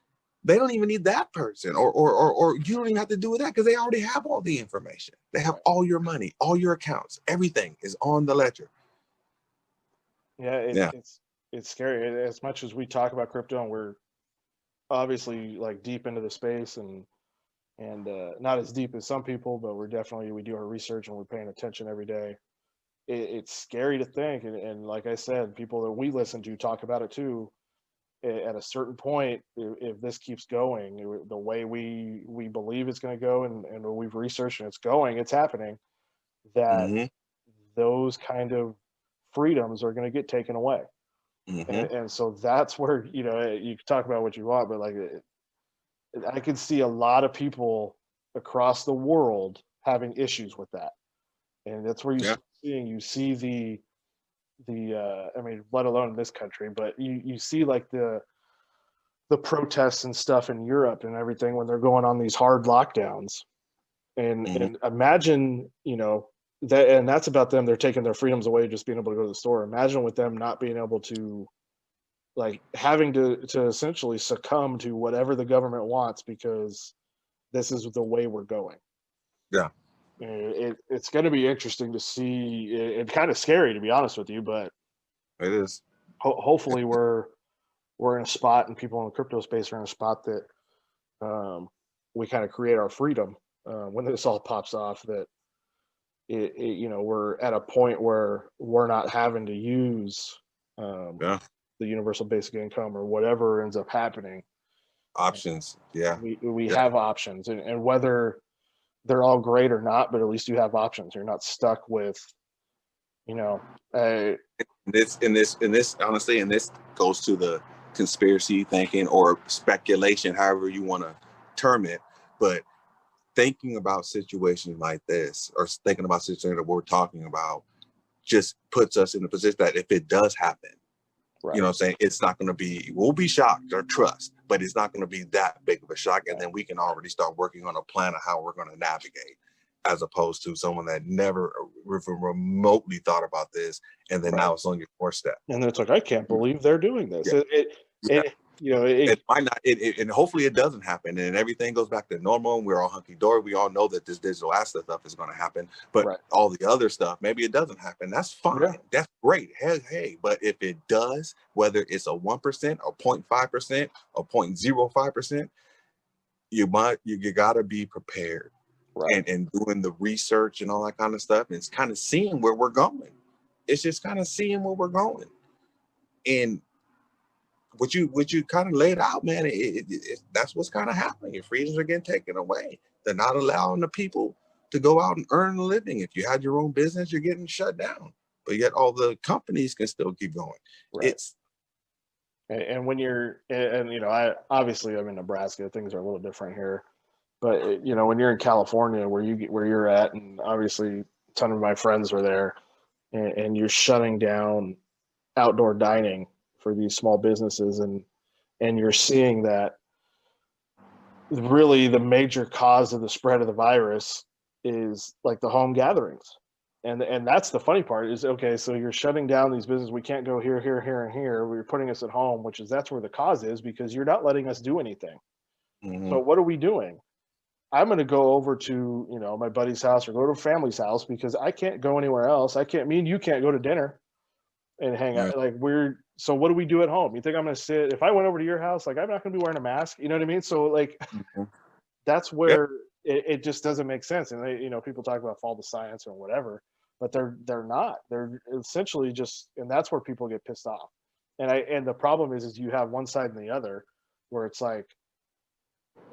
they don't even need that person, or you don't even have to do that because they already have all the information. They have all your money, all your accounts, everything is on the ledger. Yeah, it's scary. As much as we talk about crypto, and we're obviously like deep into the space, and not as deep as some people, but we do our research and we're paying attention every day. It's scary to think, and like I said, people that we listen to talk about it too. At a certain point, if this keeps going the way we believe it's going to go, and we've researched and it's happening, that those kind of freedoms are going to get taken away. And so that's where you can talk about what you want, but like I can see a lot of people across the world having issues with that, and that's where you see the I mean, let alone in this country, but you see like the protests and stuff in Europe and everything when they're going on these hard lockdowns, and imagine that, and that's about them. They're taking their freedoms away, just being able to go to the store. Imagine with them not being able to, like, having to essentially succumb to whatever the government wants because this is the way we're going. Yeah. It's going to be interesting to see. It's kind of scary, to be honest with you, but it is. Hopefully we're in a spot, and people in the crypto space are in a spot that we kind of create our freedom when this all pops off, that we're at a point where we're not having to use the universal basic income or whatever ends up happening. Options. Yeah. We have options, and whether they're all great or not, but at least you have options. You're not stuck with, this honestly, and this goes to the conspiracy thinking or speculation, however you want to term it. But thinking about situations like this, or thinking about situations that we're talking about, just puts us in a position that if it does happen, right. You know what I'm saying, it's not going to be, we'll be shocked or trust, but it's not going to be that big of a shock. And then we can already start working on a plan of how we're going to navigate, as opposed to someone that never remotely thought about this, and then now it's on your doorstep. And then it's like, I can't believe they're doing this. It might not, and hopefully it doesn't happen, and everything goes back to normal, and we're all hunky-dory. We all know that this digital asset stuff is going to happen, but all the other stuff, maybe it doesn't happen. That's fine. That's great. Hey, but if it does, whether it's a 1% or 0.5% or 0.05%, you got to be prepared. And doing the research and all that kind of stuff, and it's kind of seeing where we're going. It's just kind of seeing where we're going. And what you kind of laid out, man, that's what's kind of happening. Your freedoms are getting taken away. They're not allowing the people to go out and earn a living. If you had your own business, you're getting shut down. But yet all the companies can still keep going. And when you're, obviously I'm in Nebraska, things are a little different here. But when you're in California, where you're at, and obviously a ton of my friends are there, and you're shutting down outdoor dining for these small businesses, and and you're seeing that really the major cause of the spread of the virus is like the home gatherings. And that's the funny part is, okay, so you're shutting down these businesses. We can't go here, here, here, and here. We're putting us at home, which is that's where the cause is, because you're not letting us do anything. Mhm. So what are we doing? I'm going to go over to, you know, my buddy's house or go to a family's house because I can't go anywhere else. I can't, me and you can't go to dinner and hang Yeah. out. Like so what do we do at home? You think I'm going to sit, if I went over to your house, like I'm not going to be wearing a mask. You know what I mean? So like, Mhm. that's where it just doesn't make sense. And they, you know, people talk about fault of science or whatever, but they're not. They're essentially just, and that's where people get pissed off. And the problem is you have one side and the other, where it's like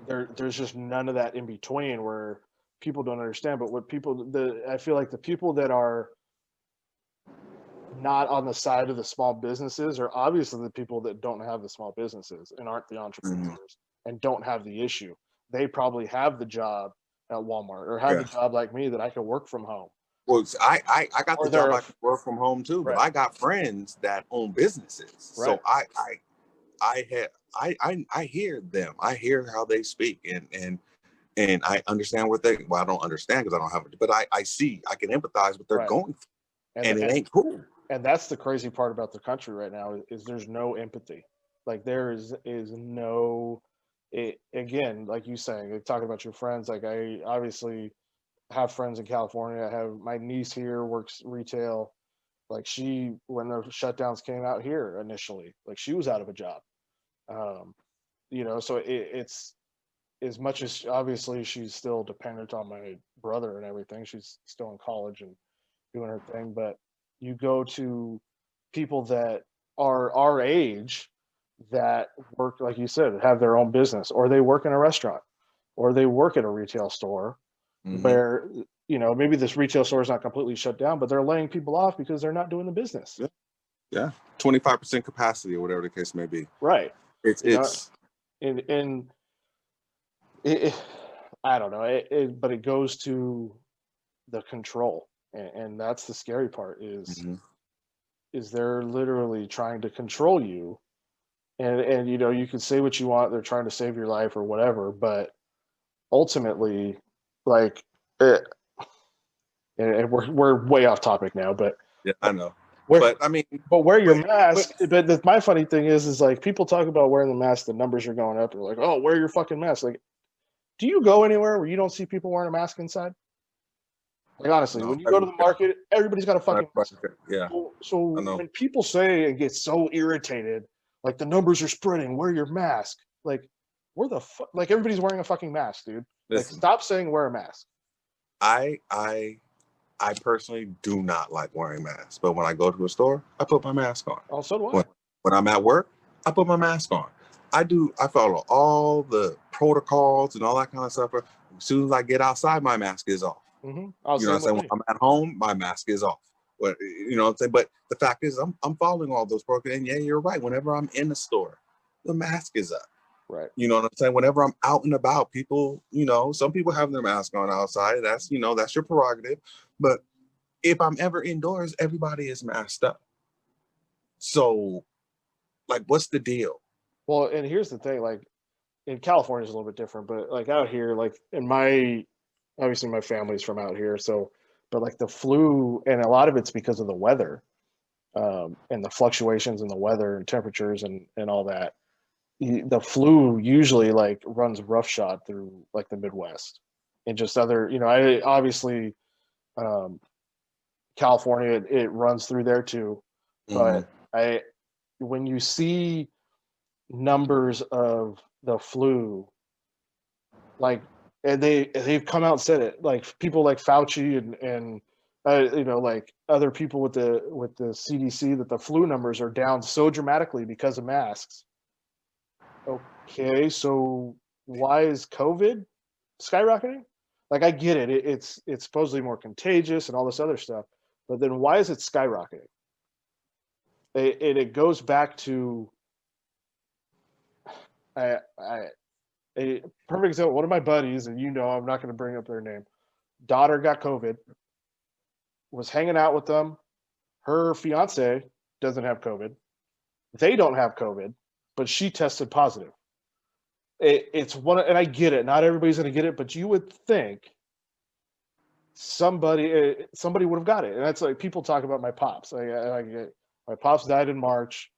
there's just none of that in between, where people don't understand. But what people, I feel like the people that are not on the side of the small businesses are obviously the people that don't have the small businesses and aren't the entrepreneurs and don't have the issue. They probably have the job at Walmart or have the job like me that I can work from home. Well, I got Or the job they're- I can work from home too, but Right. I got friends that own businesses. So Right. I hear them. I hear how they speak, and I understand what they. Well, I don't understand because I don't have it, but I see. I can empathize what they're Right. going through, and it ain't cool. And that's the crazy part about the country right now is there's no empathy. Like there is no. Again, like you saying, like, talking about your friends. Like I obviously have friends in California. I have my niece here works retail. Like she, when the shutdowns came out here initially, like she was out of a job. You know, so it's as much as obviously she's still dependent on my brother and everything. She's still in college and doing her thing, but you go to people that are our age that work, like you said, have their own business, or they work in a restaurant, or they work at a retail store where, you know, maybe this retail store is not completely shut down, but they're laying people off because they're not doing the business. Yeah, 25% capacity or whatever the case may be. Right. It's and I don't know, but it goes to the control, and that's the scary part is they're literally trying to control you, and you know, you can say what you want, they're trying to save your life or whatever, but ultimately, like, and we're way off topic now, but yeah, I know. but I mean, wear your mask. But my funny thing is like people talk about wearing the mask, the numbers are going up. They're like, oh, wear your fucking mask. Like, do you go anywhere where you don't see people wearing a mask inside? Like honestly, No, when you go to the market, everybody's got a fucking mask. Yeah. So when people say and get so irritated, like the numbers are spreading, wear your mask. Like, where the fuck? Like everybody's wearing a fucking mask, dude. Listen, like, stop saying wear a mask. I personally do not like wearing masks, but when I go to a store, I put my mask on. Oh, so do I. When I'm at work, I put my mask on. I follow all the protocols and all that kind of stuff. As soon as I get outside, my mask is off. Mm-hmm. You know what I'm saying? When I'm at home, my mask is off. But you know what I'm saying? But the fact is, I'm following all those protocols. And yeah, you're right. Whenever I'm in the store, the mask is up. Right. You know what I'm saying? Whenever I'm out and about, people, you know, some people have their mask on outside. That's, you know, that's your prerogative. But if I'm ever indoors, everybody is masked up. So, like, what's the deal? Well, and here's the thing, like in California is a little bit different, but like out here, like obviously my family's from out here, so, but like the flu, and a lot of it's because of the weather, and the fluctuations in the weather and temperatures and all that. The flu usually like runs roughshod through like the Midwest and just other, you know, I obviously, California, it runs through there too, but when you see numbers of the flu, like, and they've come out and said it, like people like Fauci and you know, like other people with the CDC, that the flu numbers are down so dramatically because of masks. Okay, so why is COVID skyrocketing? Like, I get it, it's supposedly more contagious and all this other stuff, but then why is it skyrocketing? It goes back to a perfect example. One of my buddies, and you know, I'm not going to bring up their name, daughter got COVID, was hanging out with them. Her fiance doesn't have COVID. They don't have COVID. but she tested positive. It's one, and I get it. Not everybody's going to get it, but you would think somebody would have got it. And that's like people talk about my pops. My pops died in March.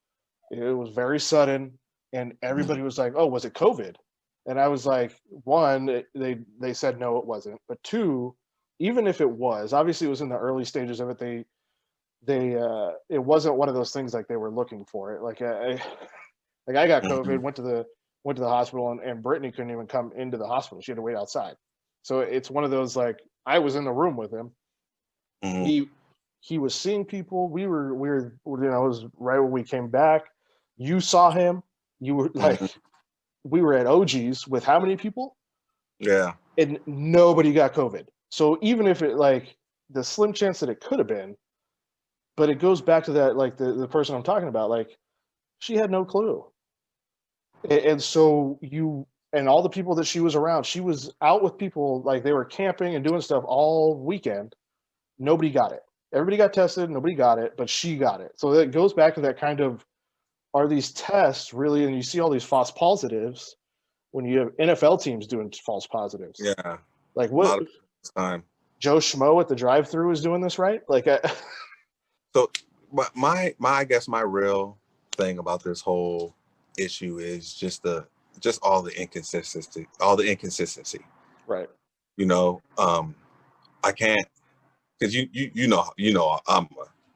It was very sudden, and everybody was like, "Oh, was it COVID?" And I was like, one, they said no, it wasn't. But two, even if it was, obviously it was in the early stages of it. It wasn't one of those things like they were looking for it. Like I got COVID, went to the hospital, and Brittany couldn't even come into the hospital. She had to wait outside. So it's one of those, like, I was in the room with him. He was seeing people. We were it was right when we came back. You saw him. You were like, we were at OG's with how many people? Yeah. And nobody got COVID. So even if it, like, the slim chance that it could have been, but it goes back to that, like the person I'm talking about, like, she had no clue. And so and all the people that she was around, she was out with people, like they were camping and doing stuff all weekend. Nobody got it. Everybody got tested. Nobody got it, but she got it. So it goes back to that kind of, are these tests really, and you see all these false positives when you have NFL teams doing false positives. Yeah. Like what? Time. Joe Schmo at the drive-thru is doing this, right? Like, so, but I guess my real thing about this whole issue is just all the inconsistency. Right. I can't, because you know I'm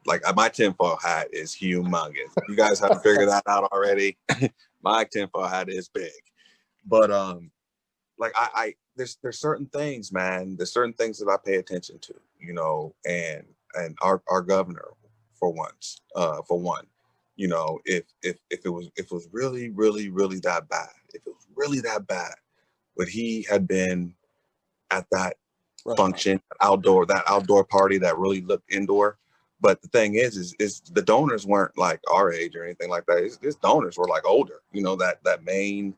like, my tinfoil hat is humongous. You guys haven't figured that out already. My tinfoil hat is big, but like I there's certain things, man. There's certain things that I pay attention to, and our governor, for one, if it was really, really, really that bad, if it was really that bad, would he had been at that function, that outdoor party that really looked indoor? But the thing is the donors weren't like our age or anything like that. His donors were like older, that main,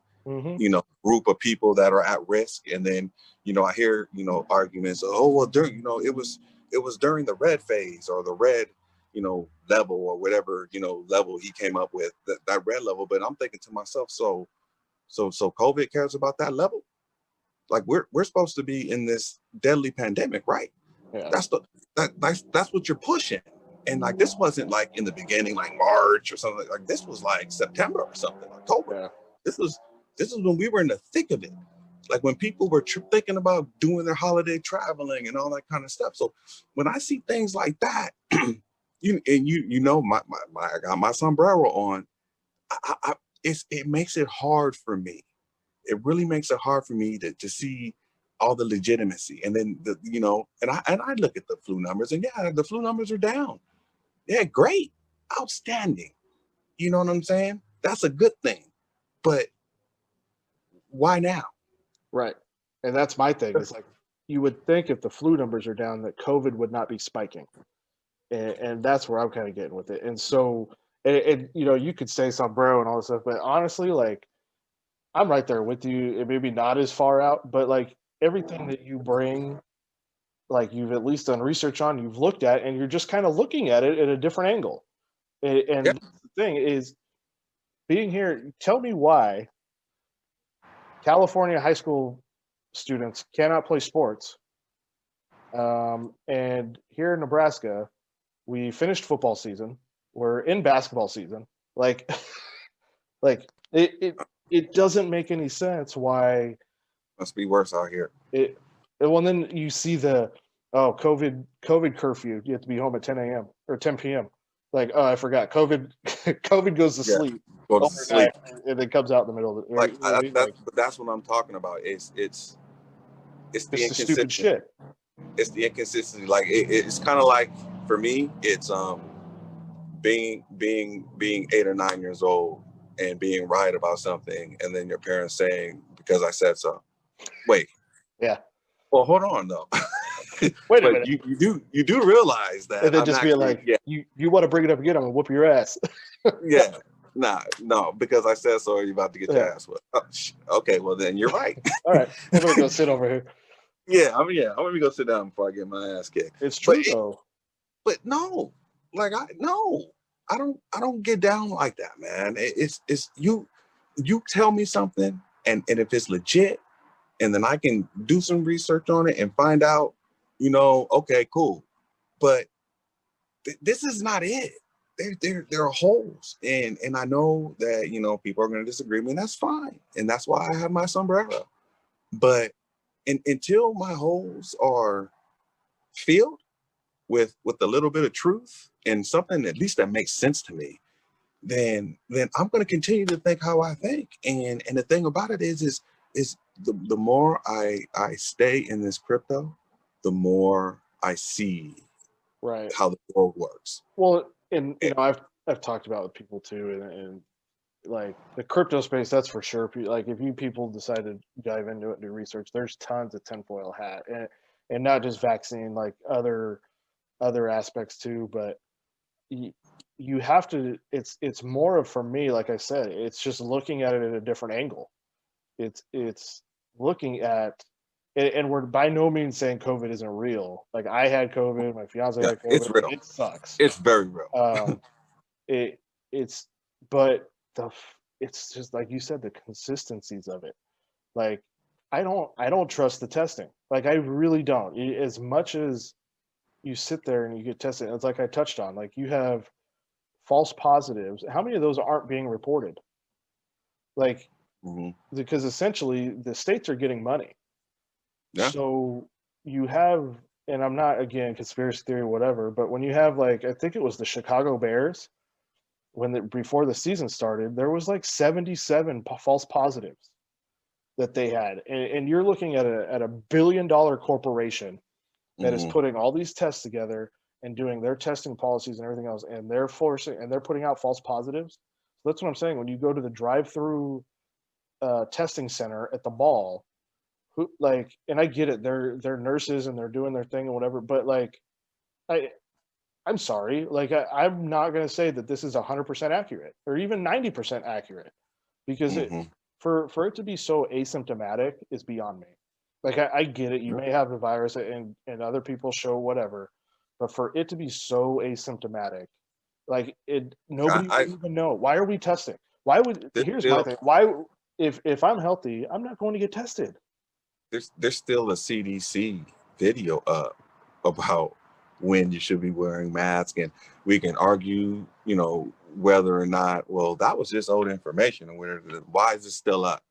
group of people that are at risk. And then, I hear, arguments, oh, well, during, it was during the red phase or the red, level or whatever, level he came up with, that red level. But I'm thinking to myself, so COVID cares about that level? Like we're supposed to be in this deadly pandemic, right? Yeah. That's what you're pushing. And like, this wasn't like in the beginning, like March or something. Like this was like September or something, October. Yeah. This is when we were in the thick of it. Like when people were thinking about doing their holiday traveling and all that kind of stuff. So when I see things like that, I got my sombrero on. It makes it hard for me. It really makes it hard for me to see all the legitimacy. And then and I look at the flu numbers, and yeah, the flu numbers are down. Yeah, great, outstanding. You know what I'm saying? That's a good thing. But why now? Right. And that's my thing. It's like, you would think if the flu numbers are down that COVID would not be spiking. And that's where I'm kind of getting with it. And so, and you could say sombrero and all this stuff, but honestly, like, I'm right there with you. It may be not as far out, but like everything that you bring, like you've at least done research on, you've looked at, and you're just kind of looking at it at a different angle. And the thing is, being here, tell me why California high school students cannot play sports. And here in Nebraska, we finished football season. We're in basketball season. Like, it doesn't make any sense why. Must be worse out here. Well, then you see the COVID curfew. You have to be home at 10 a.m. or 10 p.m. Like, oh, I forgot. COVID goes to sleep. Goes to sleep. And it comes out in the middle of it. But that's what I'm talking about. It's the stupid shit. It's the inconsistency. Like it's kind of like, for me, it's being 8 or 9 years old and being right about something, and then your parents saying, because I said so. Wait. Yeah. Well, hold on though. Wait a minute. You do realize that. And then just be like, you want to bring it up again, I'm gonna whoop your ass. Yeah. No, because I said so. You're about to get your ass whipped. Oh, okay, well then you're right. All right, I'm gonna go sit over here. I'm gonna go sit down before I get my ass kicked. It's true though. But no, like I don't get down like that, man. It's you. you tell me something, and if it's legit, and then I can do some research on it and find out, okay, cool. But this is not it. There are holes, and I know that people are going to disagree with me, and that's fine, and that's why I have my sombrero. But until my holes are filled with a little bit of truth and something at least that makes sense to me, then I'm going to continue to think how I think. And the thing about it is the more I stay in this crypto, the more I see right how the world works. Well, and I've talked about with people too, and like the crypto space, that's for sure. Like if you people decide to dive into it and do research, there's tons of tinfoil hat, and not just vaccine, like other aspects too. But you have to. It's more of, for me, like I said, it's just looking at it at a different angle. It's looking at. And we're by no means saying COVID isn't real. Like I had COVID, my fiance had COVID. It's real. It sucks. It's very real. It's just like you said, the consistencies of it. Like I don't trust the testing. Like I really don't. As much as you sit there and you get tested, it's like I touched on. Like you have false positives. How many of those aren't being reported? Like because essentially the states are getting money. Yeah. So you have, and I'm not, again, conspiracy theory, whatever, but when you have, like, I think it was the Chicago Bears, before the season started, there was like 77 false positives that they had. And you're looking at a $1 billion corporation that is putting all these tests together and doing their testing policies and everything else, and they're putting out false positives. So that's what I'm saying. When you go to the drive-through testing center at the mall, and I get it, they're nurses and they're doing their thing and whatever, but like I'm sorry, like I'm not going to say that this is 100% accurate or even 90% accurate, because for it to be so asymptomatic is beyond me. Like I get it, you may have the virus and other people show whatever, but for it to be so asymptomatic, like nobody would even know. Why are we testing? Here's my thing. Why, if I'm healthy, I'm not going to get tested. There's still a CDC video up about when you should be wearing masks, and we can argue, whether or not, well, that was just old information, and why is it still up?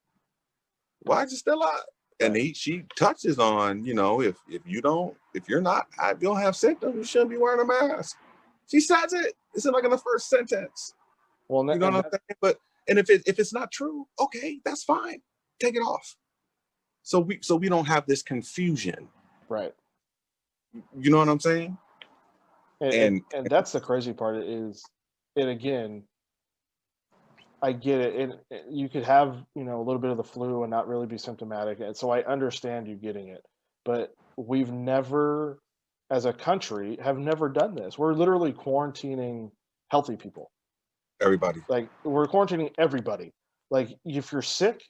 Why is it still up? And she touches on, if you don't have symptoms, you shouldn't be wearing a mask. She says it. It's like in the first sentence. Well, you know what I'm saying? But if it's not true, okay, that's fine. Take it off. So we don't have this confusion. Right. You know what I'm saying? And that's the crazy part is, and again, I get it. And you could have, a little bit of the flu and not really be symptomatic. And so I understand you getting it. But we've never, as a country, have never done this. We're literally quarantining healthy people. Everybody. Like we're quarantining everybody. Like if you're sick,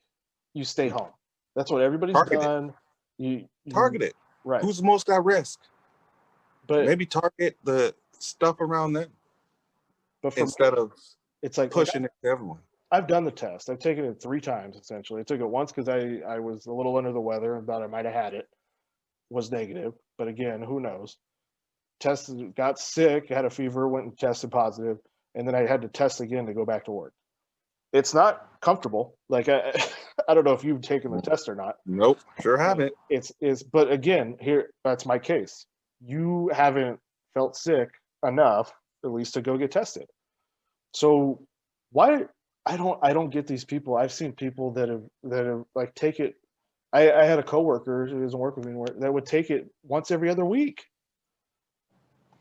you stay home. That's what everybody's done. You target it. Right. Who's most at risk? But maybe target the stuff around them. But instead of it's like pushing it to everyone. I've done the test. I've taken it 3 times essentially. I took it once because I was a little under the weather and thought I might have had it. Was negative, but again, who knows? Tested, got sick, had a fever, went and tested positive, and then I had to test again to go back to work. It's not comfortable. Like I don't know if you've taken the test or not. Nope, sure haven't. But again, that's my case. You haven't felt sick enough, at least, to go get tested. So why I don't get these people. I've seen people that have like take it. I had a coworker who doesn't work with me anymore that would take it once every other week.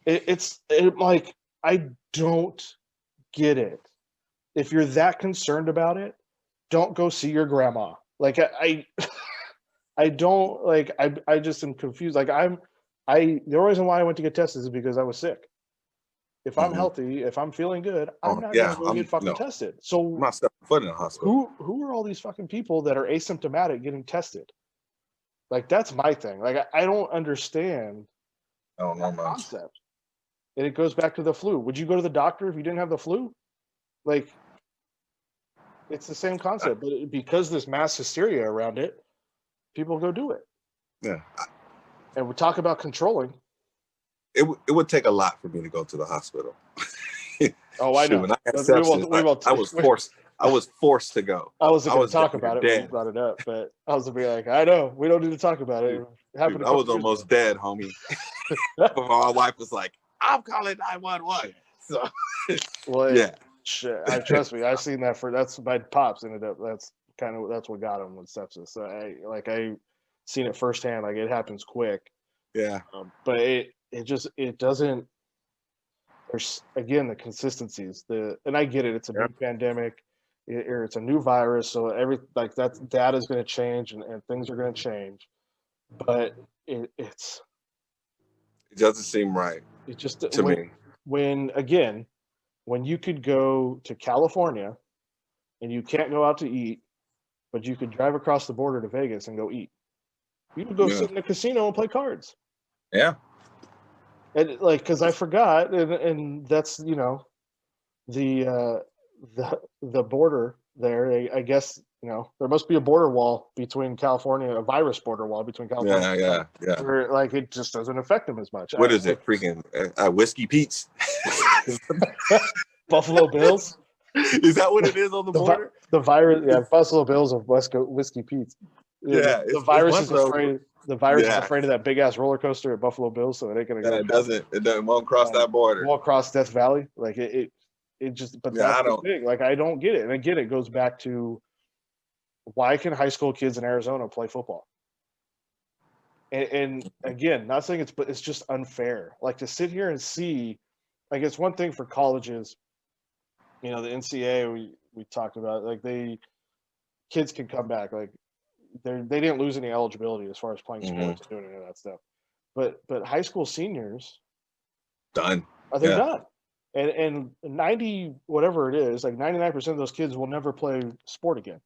It's like I don't get it. If you're that concerned about it, don't go see your grandma. Like I don't like. I just am confused. Like the only reason why I went to get tested is because I was sick. If I'm healthy, if I'm feeling good, I'm not going to go get fucking tested. So I'm not stepping foot in the hospital. Who are all these fucking people that are asymptomatic getting tested? Like that's my thing. Like I don't understand that concept. And it goes back to the flu. Would you go to the doctor if you didn't have the flu? Like It's the same concept, but because there's mass hysteria around it, people go do it. Yeah. And we talk about controlling. It would take a lot for me to go to the hospital. Oh, I know. When I had We sepsis, I was forced to go. I wasn't going to talk damn about it near when you brought it up, but I was going to be like, I know, we don't need to talk about it. It happened Dude, a I was couple years almost ago. dead, homie. My wife was like, "I'm calling 911." So, Well, yeah, shit, trust me, I've seen that that's my pops ended up. That's what got him with sepsis. So I seen it firsthand. Like it happens quick. yeah. But it doesn't. There's again the consistencies. And I get it. It's a new pandemic, or it's a new virus. So that data is going to change and things are going to change. But it doesn't seem right. It just to me. When you could go to California and you can't go out to eat, but you could drive across the border to Vegas and go eat. You could go sit in a casino and play cards. Yeah. And because I forgot, and that's the border there. I guess there must be a border wall between California, a virus border wall between California. Yeah. Where it just doesn't affect them as much. What is it? Freaking Whiskey Pete's. Buffalo Bills. Is that what it is on the border? The virus, Buffalo Bills of Whiskey Pete's. Yeah, the virus is afraid. The virus is afraid of that big ass roller coaster at Buffalo Bills, so it ain't gonna go. It won't cross that border. Won't cross Death Valley. Like it just. But that's the thing. Like I don't get it, and again, it goes back to why can high school kids in Arizona play football? And again, not saying it's just unfair. Like to sit here and see, like it's one thing for colleges. The NCAA we talked about, like kids can come back, like they didn't lose any eligibility as far as playing sports and doing any of that stuff, but high school seniors done. They're done, and 90 whatever it is, like 99% of those kids will never play sport again.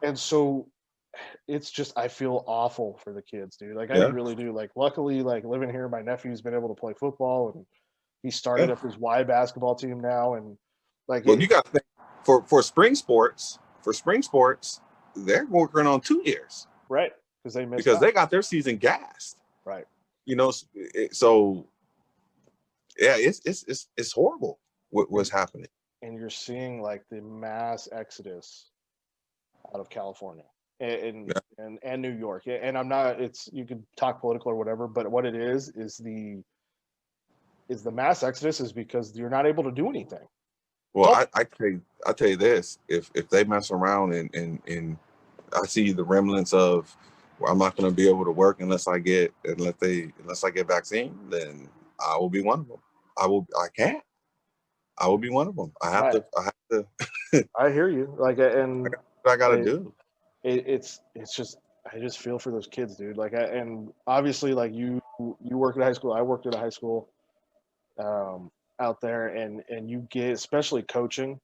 And so it's just I feel awful for the kids, dude. Like I really do. Like luckily, like living here, my nephew's been able to play football and he started up his Y basketball team now, and you got to think for spring sports. For spring sports, they're working on 2 years, right? Because they got their season gassed, right? So yeah, it's horrible what's happening. And you're seeing like the mass exodus out of California and New York. And I'm not. You could talk political or whatever, but what it is the mass exodus is because you're not able to do anything. Well, I tell you this: if they mess around and I see the remnants of, well, I'm not going to be able to work unless I get vaccine, then I will be one of them. I will be one of them. I have to. I hear you. Like, and I got to do. It's just I just feel for those kids, dude. Like, and obviously, like you work at a high school. I worked at a high school. Out there and you get, especially coaching,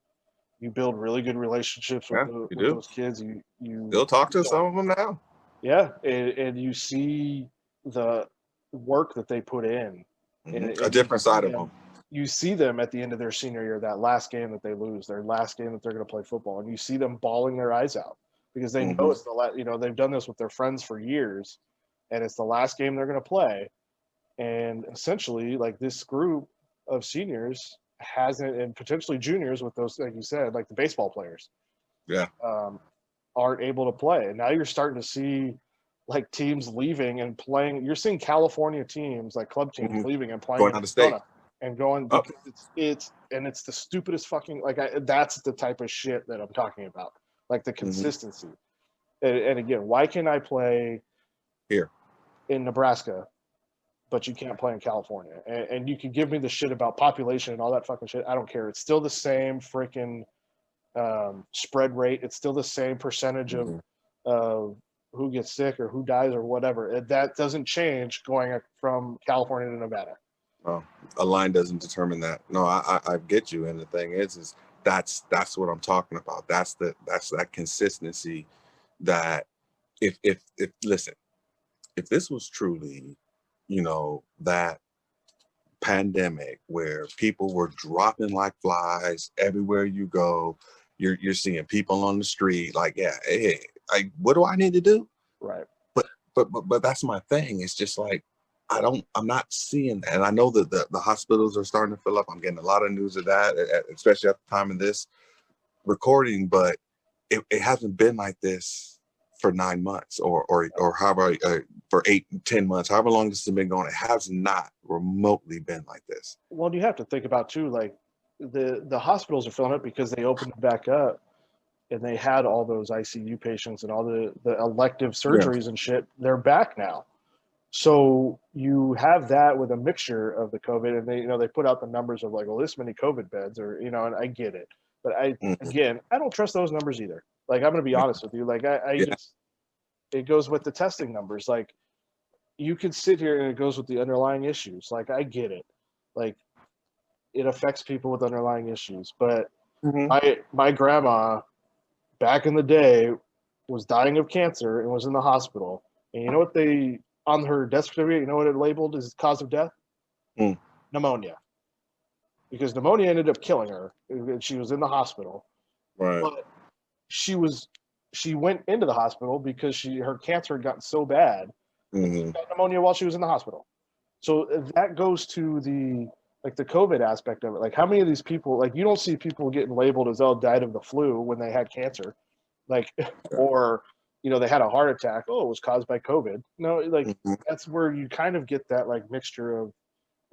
you build really good relationships with those kids. You'll talk to some of them now. Yeah, and you see the work that they put in. A different side of them. You see them at the end of their senior year, that last game that they lose, their last game that they're going to play football, and you see them bawling their eyes out because they know it's the last. They've done this with their friends for years, and it's the last game they're going to play. And essentially, like this group of seniors and potentially juniors with those, like you said, like the baseball players, aren't able to play. And now you're starting to see like teams leaving and playing. You're seeing California teams, like club teams, leaving and playing going out of state and going because it's the stupidest fucking that's the type of shit that I'm talking about. Like the consistency. And again, why can I play here in Nebraska? But you can't play in California. And you can give me the shit about population and all that fucking shit. I don't care. It's still the same freaking spread rate. It's still the same percentage of who gets sick or who dies or whatever. That doesn't change going from California to Nevada. Oh, a line doesn't determine that. No, I get you. And the thing is that's what I'm talking about. That's that consistency that if listen, if this was truly that pandemic where people were dropping like flies everywhere you go, You're seeing people on the street like, yeah, hey, what do I need to do? Right. But that's my thing. It's just like I'm not seeing that. And I know that the hospitals are starting to fill up. I'm getting a lot of news of that, especially at the time of this recording. But it hasn't been like this for 9 months or however for 8-10 months, however long this has been going. It has not remotely been like this. Well, you have to think about too, like the hospitals are filling up because they opened it back up. And they had all those ICU patients and all the elective surgeries and shit. They're back now. So you have that with a mixture of the COVID, and they put out the numbers of like, well, this many COVID beds, or and I get it, but I don't trust those numbers either. Like, I'm going to be honest with you. Like, just, it goes with the testing numbers. Like, you can sit here and it goes with the underlying issues. Like, I get it. Like, it affects people with underlying issues, but my grandma, back in the day, was dying of cancer and was in the hospital. And you know what on her death certificate, you know what it labeled as cause of death? Pneumonia. Because pneumonia ended up killing her. She was in the hospital. Right. But she went into the hospital because her cancer had gotten so bad. She got pneumonia while she was in the hospital. So that goes to the COVID aspect of it. Like, how many of these people, like, you don't see people getting labeled as, died of the flu when they had cancer, like, or, they had a heart attack. Oh, it was caused by COVID. No, like, that's where you kind of get that, like, mixture of,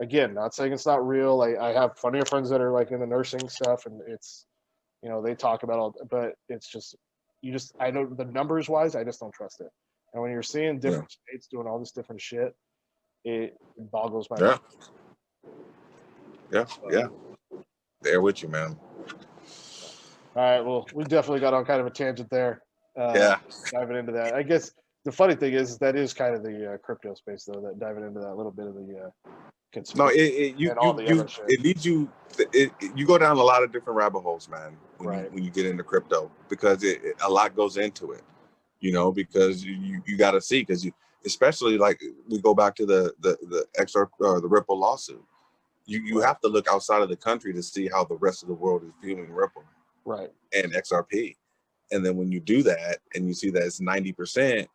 again, not saying it's not real. I have plenty of friends that are, like, in the nursing stuff, and it's, they talk about all, but it's just, I know the numbers wise, I just don't trust it. And when you're seeing different states doing all this different shit, it boggles my mind. Yeah. There with you, man. All right. Well, we definitely got on kind of a tangent there. Diving into that. I guess the funny thing is that is kind of the crypto space, though, that diving into that little bit of the conspiracy. It leads you. You go down a lot of different rabbit holes, man. When you get into crypto, because a lot goes into it. Because you got to see, because especially like we go back to the XR or the Ripple lawsuit. You have to look outside of the country to see how the rest of the world is viewing Ripple, and XRP, and then when you do that and you see that it's 90%,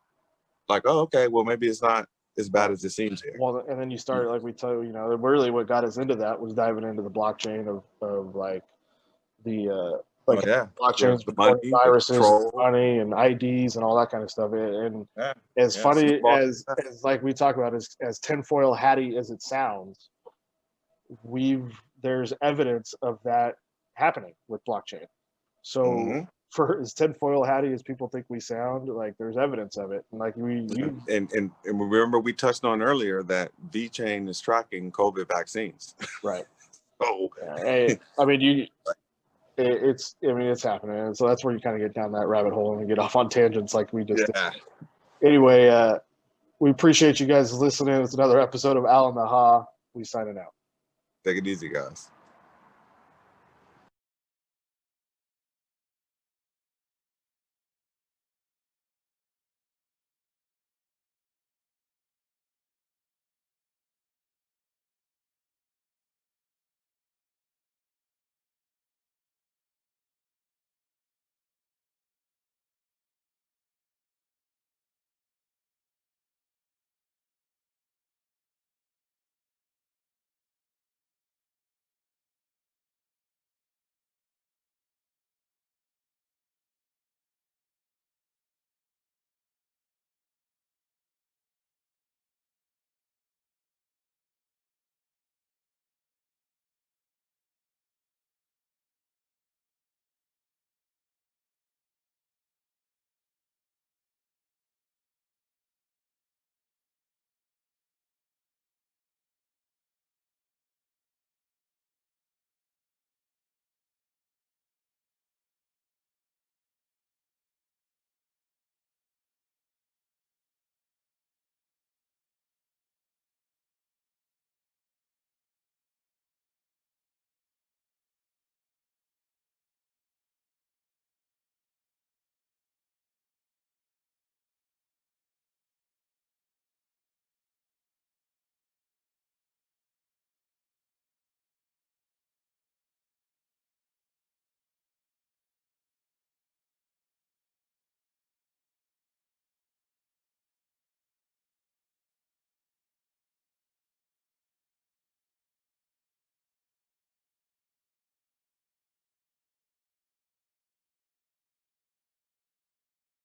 like, oh, okay, well, maybe it's not as bad as it seems here. Well, and then you start, like we tell you, really what got us into that was diving into the blockchain of like the blockchains with money, viruses, money, and IDs, and all that kind of stuff. And as funny as like we talk about, as tinfoil hatty as it sounds, there's evidence of that happening with blockchain. So for as tinfoil hatty as people think we sound, like, there's evidence of it. And like and remember, we touched on earlier that VeChain is tracking COVID vaccines. Right. Oh, it's happening. And so that's where you kind of get down that rabbit hole and get off on tangents like we just did. Anyway, we appreciate you guys listening. It's another episode of Al and the Ha. We signing out. Take it easy, guys.